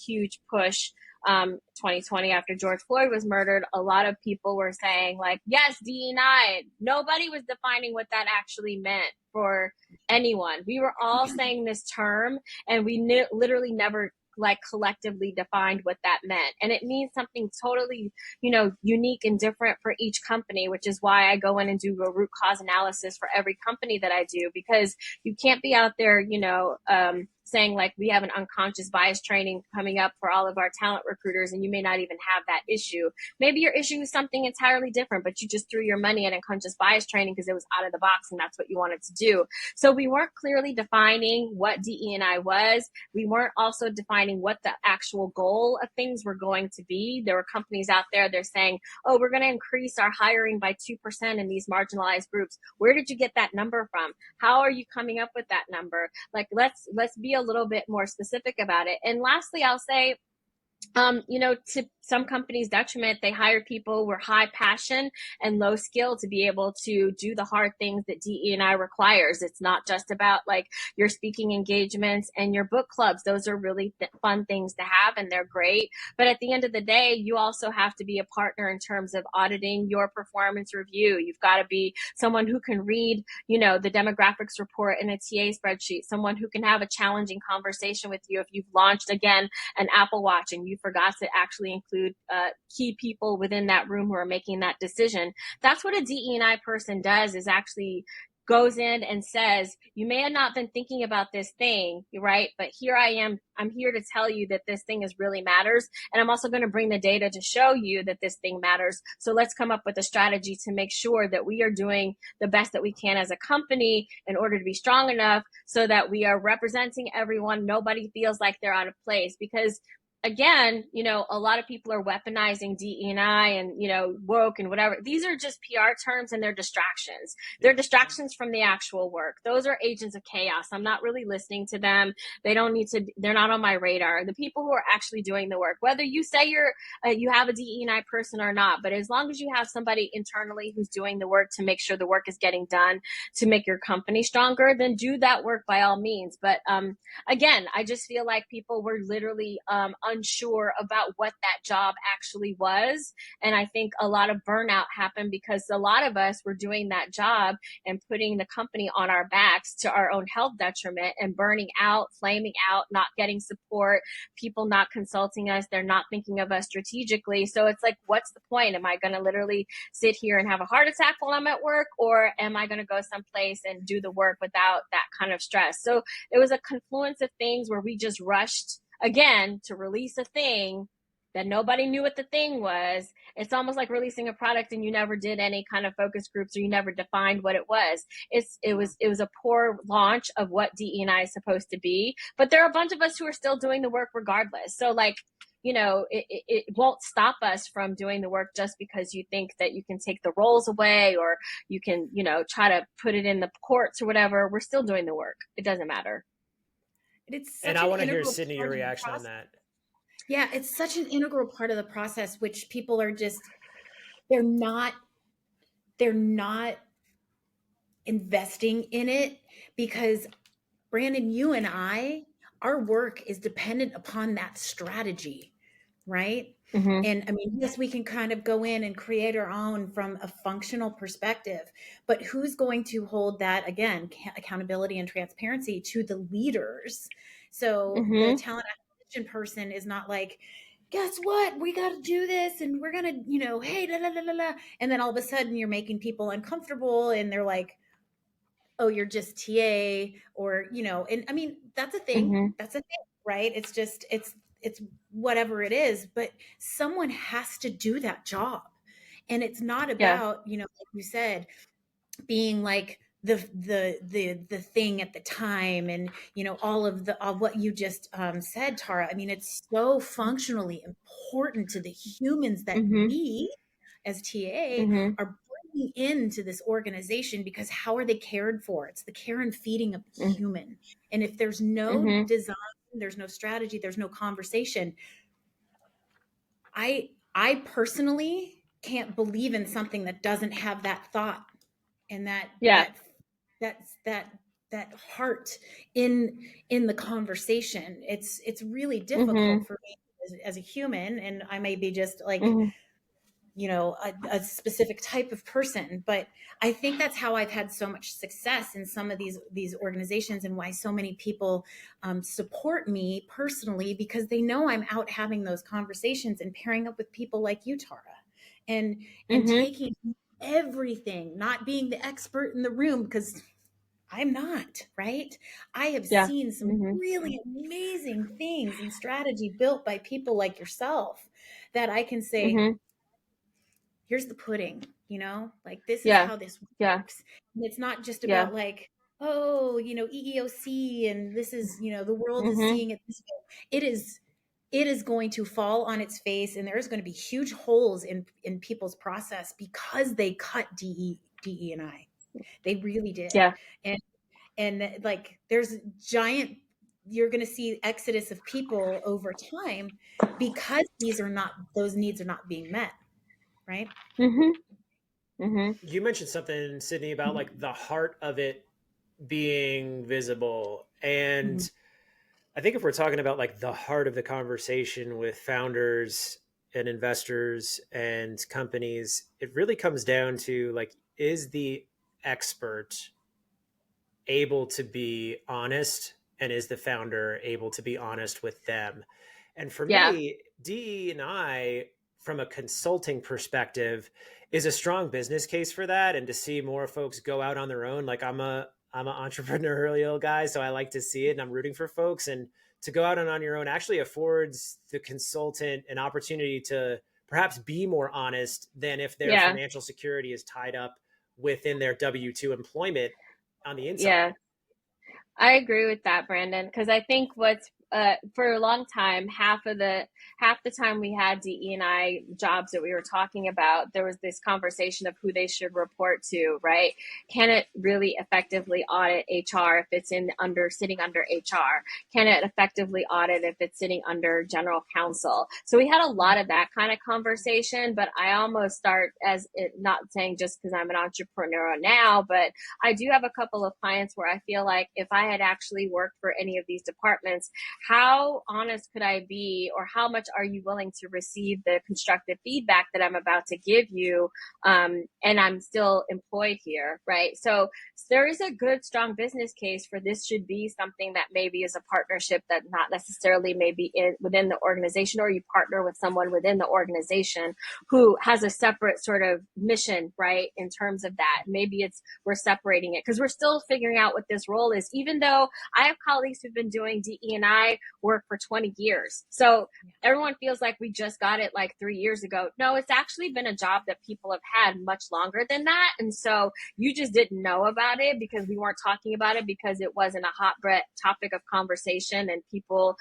huge push 2020 after George Floyd was murdered, a lot of people were saying like, yes, DEI. Nobody was defining what that actually meant for anyone. We were all saying this term and we literally never like collectively defined what that meant. And it means something totally, unique and different for each company, which is why I go in and do a root cause analysis for every company that I do, because you can't be out there, saying like we have an unconscious bias training coming up for all of our talent recruiters and you may not even have that issue. Maybe your issue is something entirely different, but you just threw your money at unconscious bias training because it was out of the box and that's what you wanted to do. So we weren't clearly defining what DE&I was. We weren't also defining what the actual goal of things were going to be. There were companies out there, they're saying, oh, we're going to increase our hiring by 2% in these marginalized groups. Where did you get that number from? How are you coming up with that number? Like, let's be a little bit more specific about it. And lastly, I'll say, to some companies' detriment, they hire people who are high passion and low skill to be able to do the hard things that DE&I requires. It's not just about like your speaking engagements and your book clubs. Those are really fun things to have and they're great. But at the end of the day, you also have to be a partner in terms of auditing your performance review. You've got to be someone who can read, the demographics report in a TA spreadsheet, someone who can have a challenging conversation with you if you've launched, again, an Apple Watch and you forgot to actually include key people within that room who are making that decision. That's what a DE&I person does, is actually goes in and says, you may have not been thinking about this thing, right? But here I am. I'm here to tell you that this thing is really matters. And I'm also going to bring the data to show you that this thing matters. So let's come up with a strategy to make sure that we are doing the best that we can as a company in order to be strong enough so that we are representing everyone. Nobody feels like they're out of place, because again, a lot of people are weaponizing DE&I and, woke and whatever. These are just PR terms, and they're distractions. They're distractions from the actual work. Those are agents of chaos. I'm not really listening to them. They're not on my radar. The people who are actually doing the work, whether you say you have a DE&I person or not, but as long as you have somebody internally who's doing the work to make sure the work is getting done to make your company stronger, then do that work by all means. But again, I just feel like people were literally unsure about what that job actually was. And I think a lot of burnout happened because a lot of us were doing that job and putting the company on our backs to our own health detriment and burning out, flaming out, not getting support, people not consulting us. They're not thinking of us strategically. So it's like, what's the point? Am I going to literally sit here and have a heart attack while I'm at work? Or am I going to go someplace and do the work without that kind of stress? So it was a confluence of things where we just rushed again to release a thing that nobody knew what the thing was. It's almost like releasing a product and you never did any kind of focus groups, or you never defined what it was. It was a poor launch of what DE&I is supposed to be, but there are a bunch of us who are still doing the work regardless. So like, it won't stop us from doing the work just because you think that you can take the roles away, or you can, try to put it in the courts or whatever. We're still doing the work. It doesn't matter. And I want to hear, Sidney, your reaction on that. Yeah, it's such an integral part of the process, which people are just, they're not investing in it, because Brandon, you and our work is dependent upon that strategy, right? Mm-hmm. And I mean, yes, we can kind of go in and create our own from a functional perspective, but who's going to hold that, again, accountability and transparency to the leaders? So Mm-hmm. the talent acquisition person is not like, guess what? We got to do this, and we're going to, hey, la, la, la, la, la. And then all of a sudden you're making people uncomfortable, and they're like, oh, you're just TA, or, and I mean, that's a thing. Mm-hmm. That's a thing, right? It's just, it's whatever it is, but someone has to do that job. And it's not about, like you said, being like the thing at the time, and all of what you just said, Tara. I mean, it's so functionally important to the humans that Mm-hmm. we as TA Mm-hmm. are bringing into this organization, because how are they cared for? It's the care and feeding of the human. And if there's no design, there's no strategy, there's no conversation, I personally can't believe in something that doesn't have that thought and that heart in the conversation. It's really difficult for me as a human, and I may be just like a specific type of person, but I think that's how I've had so much success in some of these organizations, and why so many people support me personally, because they know I'm out having those conversations and pairing up with people like you, Tara, and taking everything, not being the expert in the room, because I'm not, right? I have seen some really amazing things and strategy built by people like yourself that I can say, here's the pudding, like this is how this works. And it's not just about like, oh, EEOC, and this is, the world is seeing it this way. It is going to fall on its face, and there's going to be huge holes in people's process because they cut DE&I. They really did. Yeah. And like there's you're going to see exodus of people over time because those needs are not being met. Right. You mentioned something, Sidney, about like the heart of it being visible. And I think if we're talking about like the heart of the conversation with founders and investors and companies, it really comes down to like, is the expert able to be honest, and is the founder able to be honest with them? And for me, DE and I from a consulting perspective is a strong business case for that. And to see more folks go out on their own, like I'm an entrepreneurial guy, so I like to see it and I'm rooting for folks. And to go out and on your own actually affords the consultant an opportunity to perhaps be more honest than if their financial security is tied up within their W-2 employment on the inside. Yeah, I agree with that, Brandon, because I think what's for a long time, half the time we had DE&I jobs that we were talking about, there was this conversation of who they should report to, right? Can it really effectively audit HR if it's sitting under HR? Can it effectively audit if it's sitting under general counsel? So we had a lot of that kind of conversation, but I almost start as it, not saying just because I'm an entrepreneur now, but I do have a couple of clients where I feel like if I had actually worked for any of these departments, how honest could I be, or how much are you willing to receive the constructive feedback that I'm about to give you? And I'm still employed here, right? So there is a good, strong business case for this should be something that maybe is a partnership that not necessarily maybe within the organization, or you partner with someone within the organization who has a separate sort of mission, right? In terms of that, maybe we're separating it because we're still figuring out what this role is, even though I have colleagues who've been doing DE&I work for 20 years. So everyone feels like we just got it like 3 years ago. No, it's actually been a job that people have had much longer than that. And so you just didn't know about it because we weren't talking about it because it wasn't a hot topic of conversation, and people,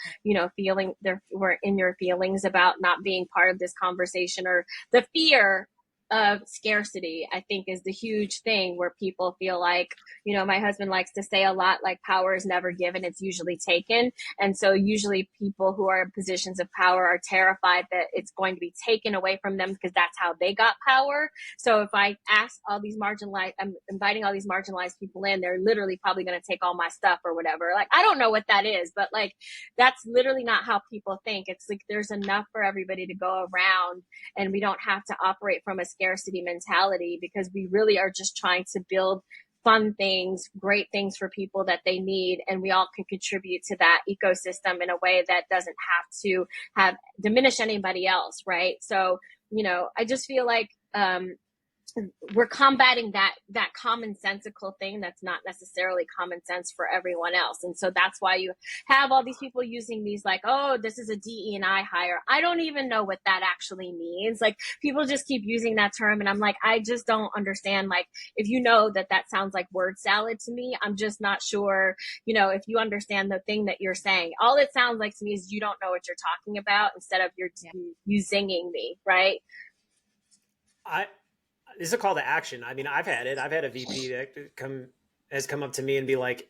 feeling were in your feelings about not being part of this conversation, or the fear of scarcity, I think, is the huge thing where people feel like, my husband likes to say a lot, like, power is never given, it's usually taken. And so usually people who are in positions of power are terrified that it's going to be taken away from them because that's how they got power. So if I ask I'm inviting all these marginalized people in, they're literally probably going to take all my stuff or whatever. Like, I don't know what that is, but like, that's literally not how people think. It's like, there's enough for everybody to go around, and we don't have to operate from a scarcity mentality, because we really are just trying to build fun things, great things for people that they need, and we all can contribute to that ecosystem in a way that doesn't have to diminish anybody else, right? So, I just feel like we're combating that commonsensical thing that's not necessarily common sense for everyone else. And so that's why you have all these people using these like, oh, this is a DE&I hire. I don't even know what that actually means. Like, people just keep using that term, and I'm like, I just don't understand. Like, if that sounds like word salad to me, I'm just not sure, if you understand the thing that you're saying. All it sounds like to me is you don't know what you're talking about, instead of you zinging me, right? This is a call to action. I mean, I've had a VP that has come up to me and be like,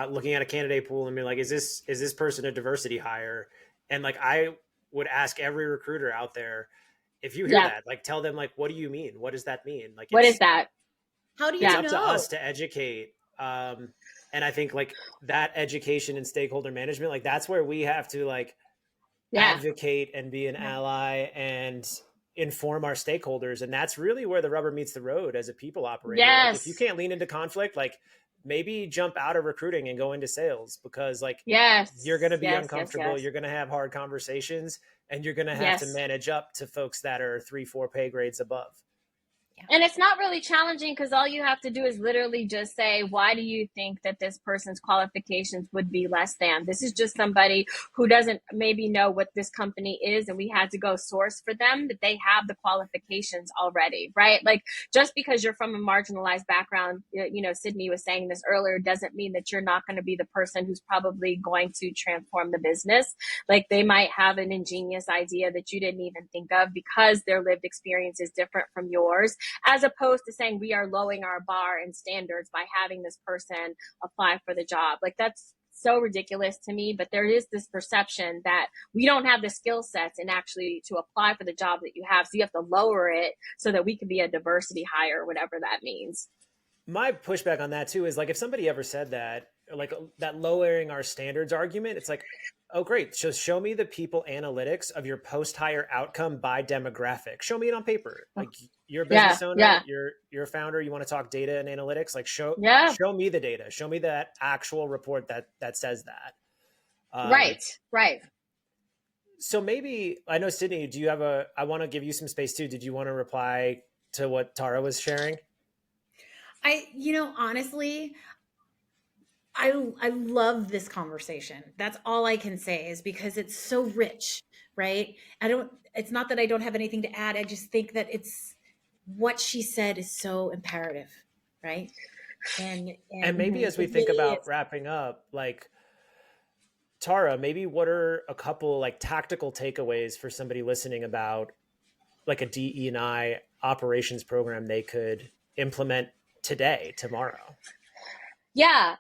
looking at a candidate pool and be like, is this person a diversity hire? And like, I would ask every recruiter out there, if you hear that, like, tell them, like, what do you mean? What does that mean? Like, what is that? How do you know? It's up to us to educate. And I think like that education and stakeholder management, like, that's where we have to like advocate and be an ally and inform our stakeholders. And that's really where the rubber meets the road as a people operator. Yes. Like, if you can't lean into conflict, like, maybe jump out of recruiting and go into sales, because like, you're going to be uncomfortable. You're going to have hard conversations, and you're going to have to manage up to folks that are 3-4 pay grades above. And it's not really challenging, because all you have to do is literally just say, why do you think that this person's qualifications would be less than? This is just somebody who doesn't maybe know what this company is, and we had to go source for them, that they have the qualifications already, right? Like, just because you're from a marginalized background, Sidney was saying this earlier, doesn't mean that you're not going to be the person who's probably going to transform the business. Like, they might have an ingenious idea that you didn't even think of, because their lived experience is different from yours, as opposed to saying we are lowering our bar and standards by having this person apply for the job. Like, that's so ridiculous to me. But there is this perception that we don't have the skill sets and actually to apply for the job that you have. So you have to lower it so that we can be a diversity hire, whatever that means. My pushback on that too is like, if somebody ever said that, like that lowering our standards argument, it's like, oh, great. So show me the people analytics of your post-hire outcome by demographic. Show me it on paper. Like, you're a business owner, you're a founder, you want to talk data and analytics, like show me the data. Show me that actual report that says that. Right. So maybe, I know, Sidney, I want to give you some space too. Did you want to reply to what Tara was sharing? Honestly, I love this conversation. That's all I can say, is because it's so rich, right? It's not that I don't have anything to add. I just think that it's what she said is so imperative, right? And maybe as we It think really about is. wrapping up, like, Tara, maybe what are a couple like tactical takeaways for somebody listening about like a DE&I operations program they could implement today, tomorrow? Yeah,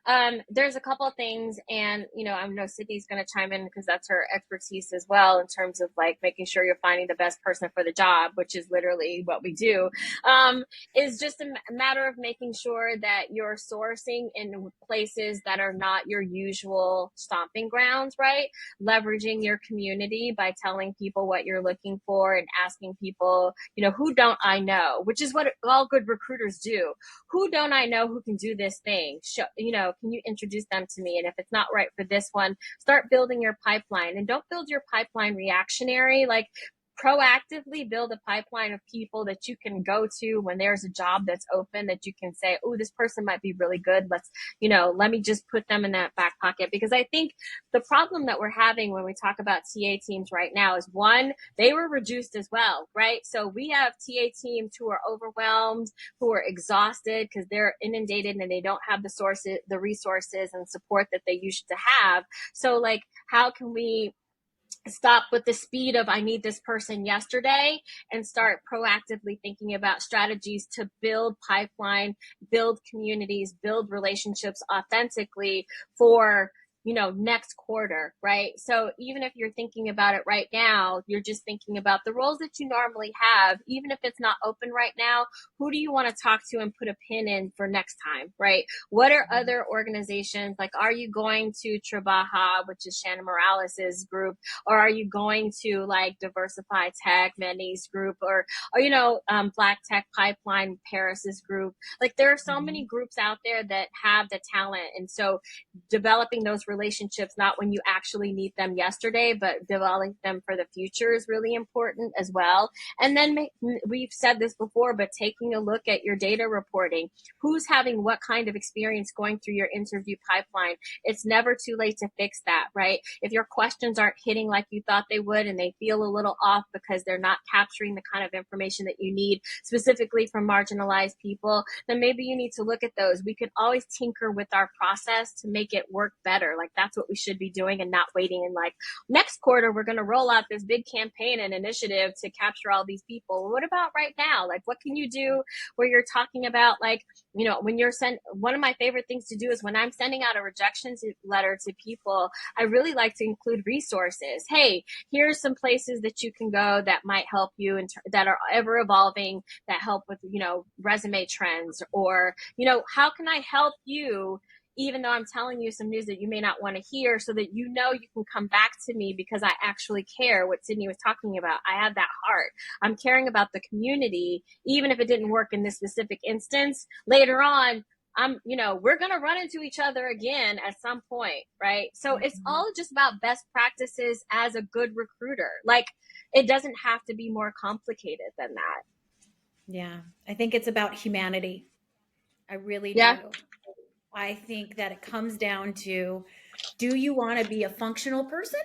there's a couple of things, and I know Sydney's going to chime in because that's her expertise as well in terms of like making sure you're finding the best person for the job, which is literally what we do. Is just a matter of making sure that you're sourcing in places that are not your usual stomping grounds, right? Leveraging your community by telling people what you're looking for and asking people, who don't I know, which is what all good recruiters do. Who don't I know who can do this thing? Can you introduce them to me? And if it's not right for this one, start building your pipeline, and don't build your pipeline reactionary. Like, proactively build a pipeline of people that you can go to when there's a job that's open, that you can say, oh, this person might be really good. Let me just put them in that back pocket. Because I think the problem that we're having when we talk about TA teams right now is, one, they were reduced as well, right? So we have TA teams who are overwhelmed, who are exhausted because they're inundated and they don't have the resources and support that they used to have. So like, how can we stop with the speed of I need this person yesterday and start proactively thinking about strategies to build pipeline, build communities, build relationships authentically for next quarter, right? So even if you're thinking about it right now, you're just thinking about the roles that you normally have, even if it's not open right now, who do you want to talk to and put a pin in for next time, right? What are other organizations, like, are you going to Trabaja, which is Shannon Morales's group, or are you going to like Diversify Tech, Manny's group, or Black Tech Pipeline, Paris's group? Like, there are so many groups out there that have the talent, and so developing those relationships, not when you actually need them yesterday, but developing them for the future, is really important as well. And then we've said this before, but taking a look at your data reporting, who's having what kind of experience going through your interview pipeline. It's never too late to fix that, right? If your questions aren't hitting like you thought they would, and they feel a little off because they're not capturing the kind of information that you need specifically from marginalized people, then maybe you need to look at those. We can always tinker with our process to make it work better. Like, that's what we should be doing, and not waiting and like, next quarter we're going to roll out this big campaign and initiative to capture all these people. What about right now? Like, what can you do where you're talking about, like, when you're one of my favorite things to do is when I'm sending out a rejection letter to people, I really like to include resources. Hey, here's some places that you can go that might help you and that are ever evolving, that help with, resume trends, or, how can I help you, even though I'm telling you some news that you may not want to hear, so that you can come back to me because I actually care. What Sidney was talking about, I have that heart. I'm caring about the community, even if it didn't work in this specific instance. Later on, we're going to run into each other again at some point, right? So it's all just about best practices as a good recruiter. Like, it doesn't have to be more complicated than that. Yeah, I think it's about humanity. I really Yeah. do. I think that it comes down to, do you want to be a functional person?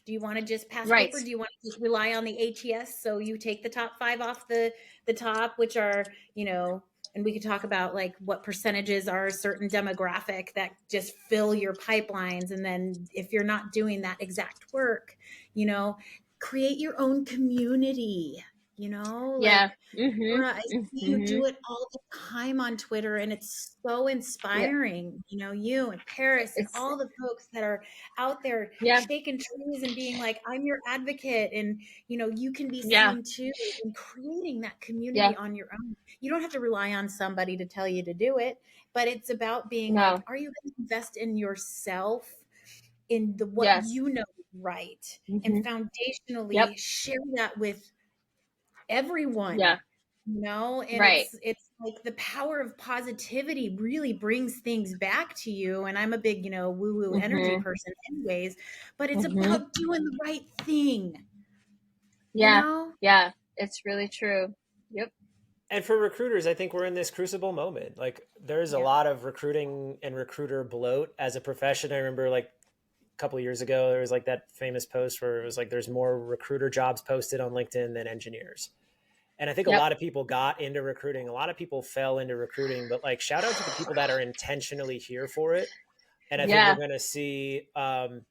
Do you want to just pass Right. paper? Do you want to just rely on the ATS? So you take the top 5 off the top, which are, and we could talk about like what percentages are a certain demographic that just fill your pipelines. And then if you're not doing that exact work, create your own community, Yeah. I see you do it all the time on Twitter, and it's so inspiring. Yeah. You and Paris and all the folks that are out there shaking trees and being like, I'm your advocate, and you can be seen too, and creating that community on your own. You don't have to rely on somebody to tell you to do it, but it's about being like, are you going to invest in yourself, in what right, and foundationally share that with everyone, and right. it's like the power of positivity really brings things back to you. And I'm a big, woo-woo energy person anyways, but it's about doing the right thing. Yeah. Yeah. It's really true. Yep. And for recruiters, I think we're in this crucible moment. Like there's a lot of recruiting and recruiter bloat as a profession. I remember like a couple of years ago, there was like that famous post where it was like, there's more recruiter jobs posted on LinkedIn than engineers. And I think a lot of people got into recruiting. A lot of people fell into recruiting, but like shout out to the people that are intentionally here for it. And I think we're going to see an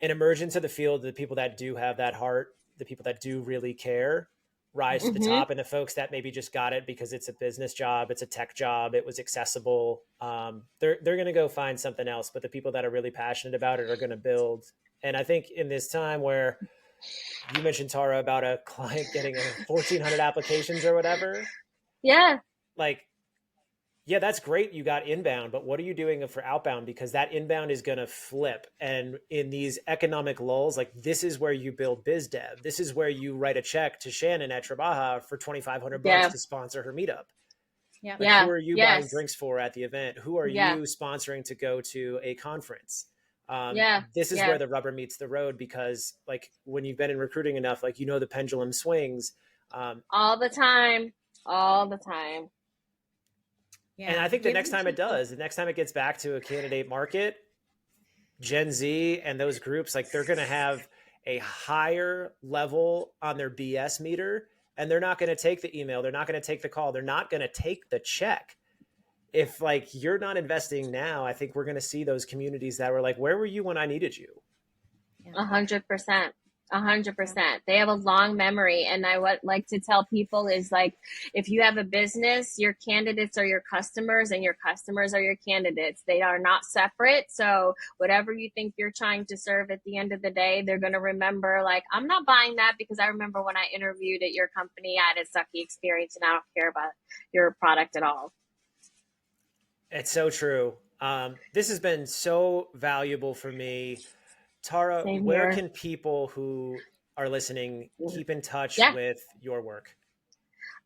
emergence of the field, the people that do have that heart, the people that do really care, rise to the top, and the folks that maybe just got it because it's a business job, it's a tech job, it was accessible. They're going to go find something else, but the people that are really passionate about it are going to build. And I think in this time where you mentioned, Tara, about a client getting 1,400 applications or whatever. Yeah. Like, yeah, that's great. You got inbound, but what are you doing for outbound? Because that inbound is going to flip. And in these economic lulls, like this is where you build biz dev. This is where you write a check to Shannon at Trabaja for $2,500 to sponsor her meetup. Yeah. Like, who are you buying drinks for at the event? Who are you sponsoring to go to a conference? This is where the rubber meets the road, because like when you've been in recruiting enough, like, the pendulum swings all the time. Yeah. And I think the next time it gets back to a candidate market, Gen Z and those groups, like they're going to have a higher level on their BS meter, and they're not going to take the email. They're not going to take the call. They're not going to take the check. If like you're not investing now, I think we're going to see those communities that were like, where were you when I needed you? 100%. 100%. They have a long memory. And I would like to tell people is like, if you have a business, your candidates are your customers and your customers are your candidates. They are not separate. So whatever you think you're trying to serve at the end of the day, they're going to remember like, I'm not buying that because I remember when I interviewed at your company, I had a sucky experience and I don't care about your product at all. It's so true. This has been so valuable for me. Tara, where can people who are listening keep in touch with your work?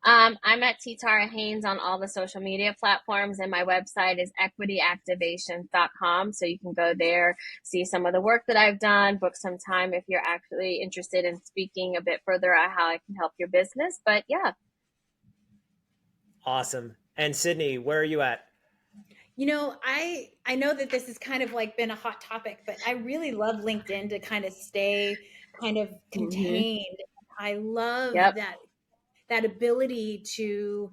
I'm at Tara-Haynes on all the social media platforms, and my website is equityactivation.com. So you can go there, see some of the work that I've done, book some time if you're actually interested in speaking a bit further on how I can help your business. But yeah. Awesome. And Sidney, where are you at? I know that this has kind of like been a hot topic, but I really love LinkedIn to kind of stay kind of contained. I love that ability to,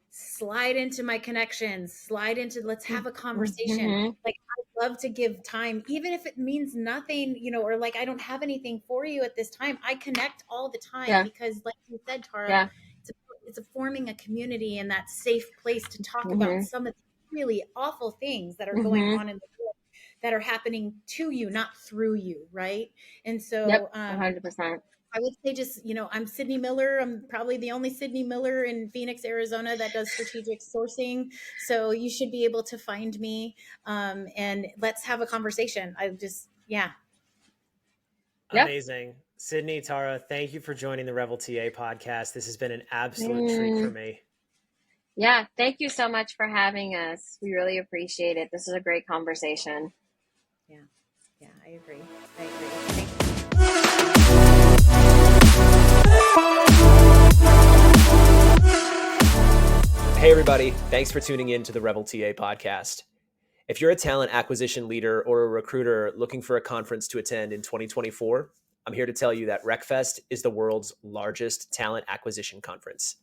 slide into my connections, slide into, let's have a conversation. Like I love to give time, even if it means nothing, or like, I don't have anything for you at this time. I connect all the time because like you said, Tara, it's forming a community and that safe place to talk about some of the really awful things that are going on in the world that are happening to you, not through you. Right. And so 100%. I would say just, I'm Sidney Miller. I'm probably the only Sidney Miller in Phoenix, Arizona that does strategic sourcing. So you should be able to find me and let's have a conversation. Amazing. Sidney, Tara, thank you for joining the Revel TA podcast. This has been an absolute treat for me. Yeah, thank you so much for having us. We really appreciate it. This is a great conversation. Yeah, I agree. Hey, everybody. Thanks for tuning in to the Revel TA podcast. If you're a talent acquisition leader or a recruiter looking for a conference to attend in 2024, I'm here to tell you that RecFest is the world's largest talent acquisition conference.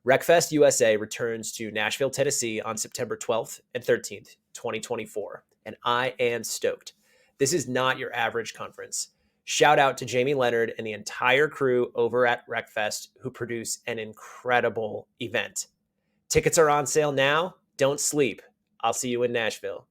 RecFest USA returns to Nashville, Tennessee on September 12th and 13th, 2024, and I am stoked. This is not your average conference. Shout out to Jamie Leonard and the entire crew over at RecFest who produce an incredible event. Tickets are on sale now. Don't sleep. I'll see you in Nashville.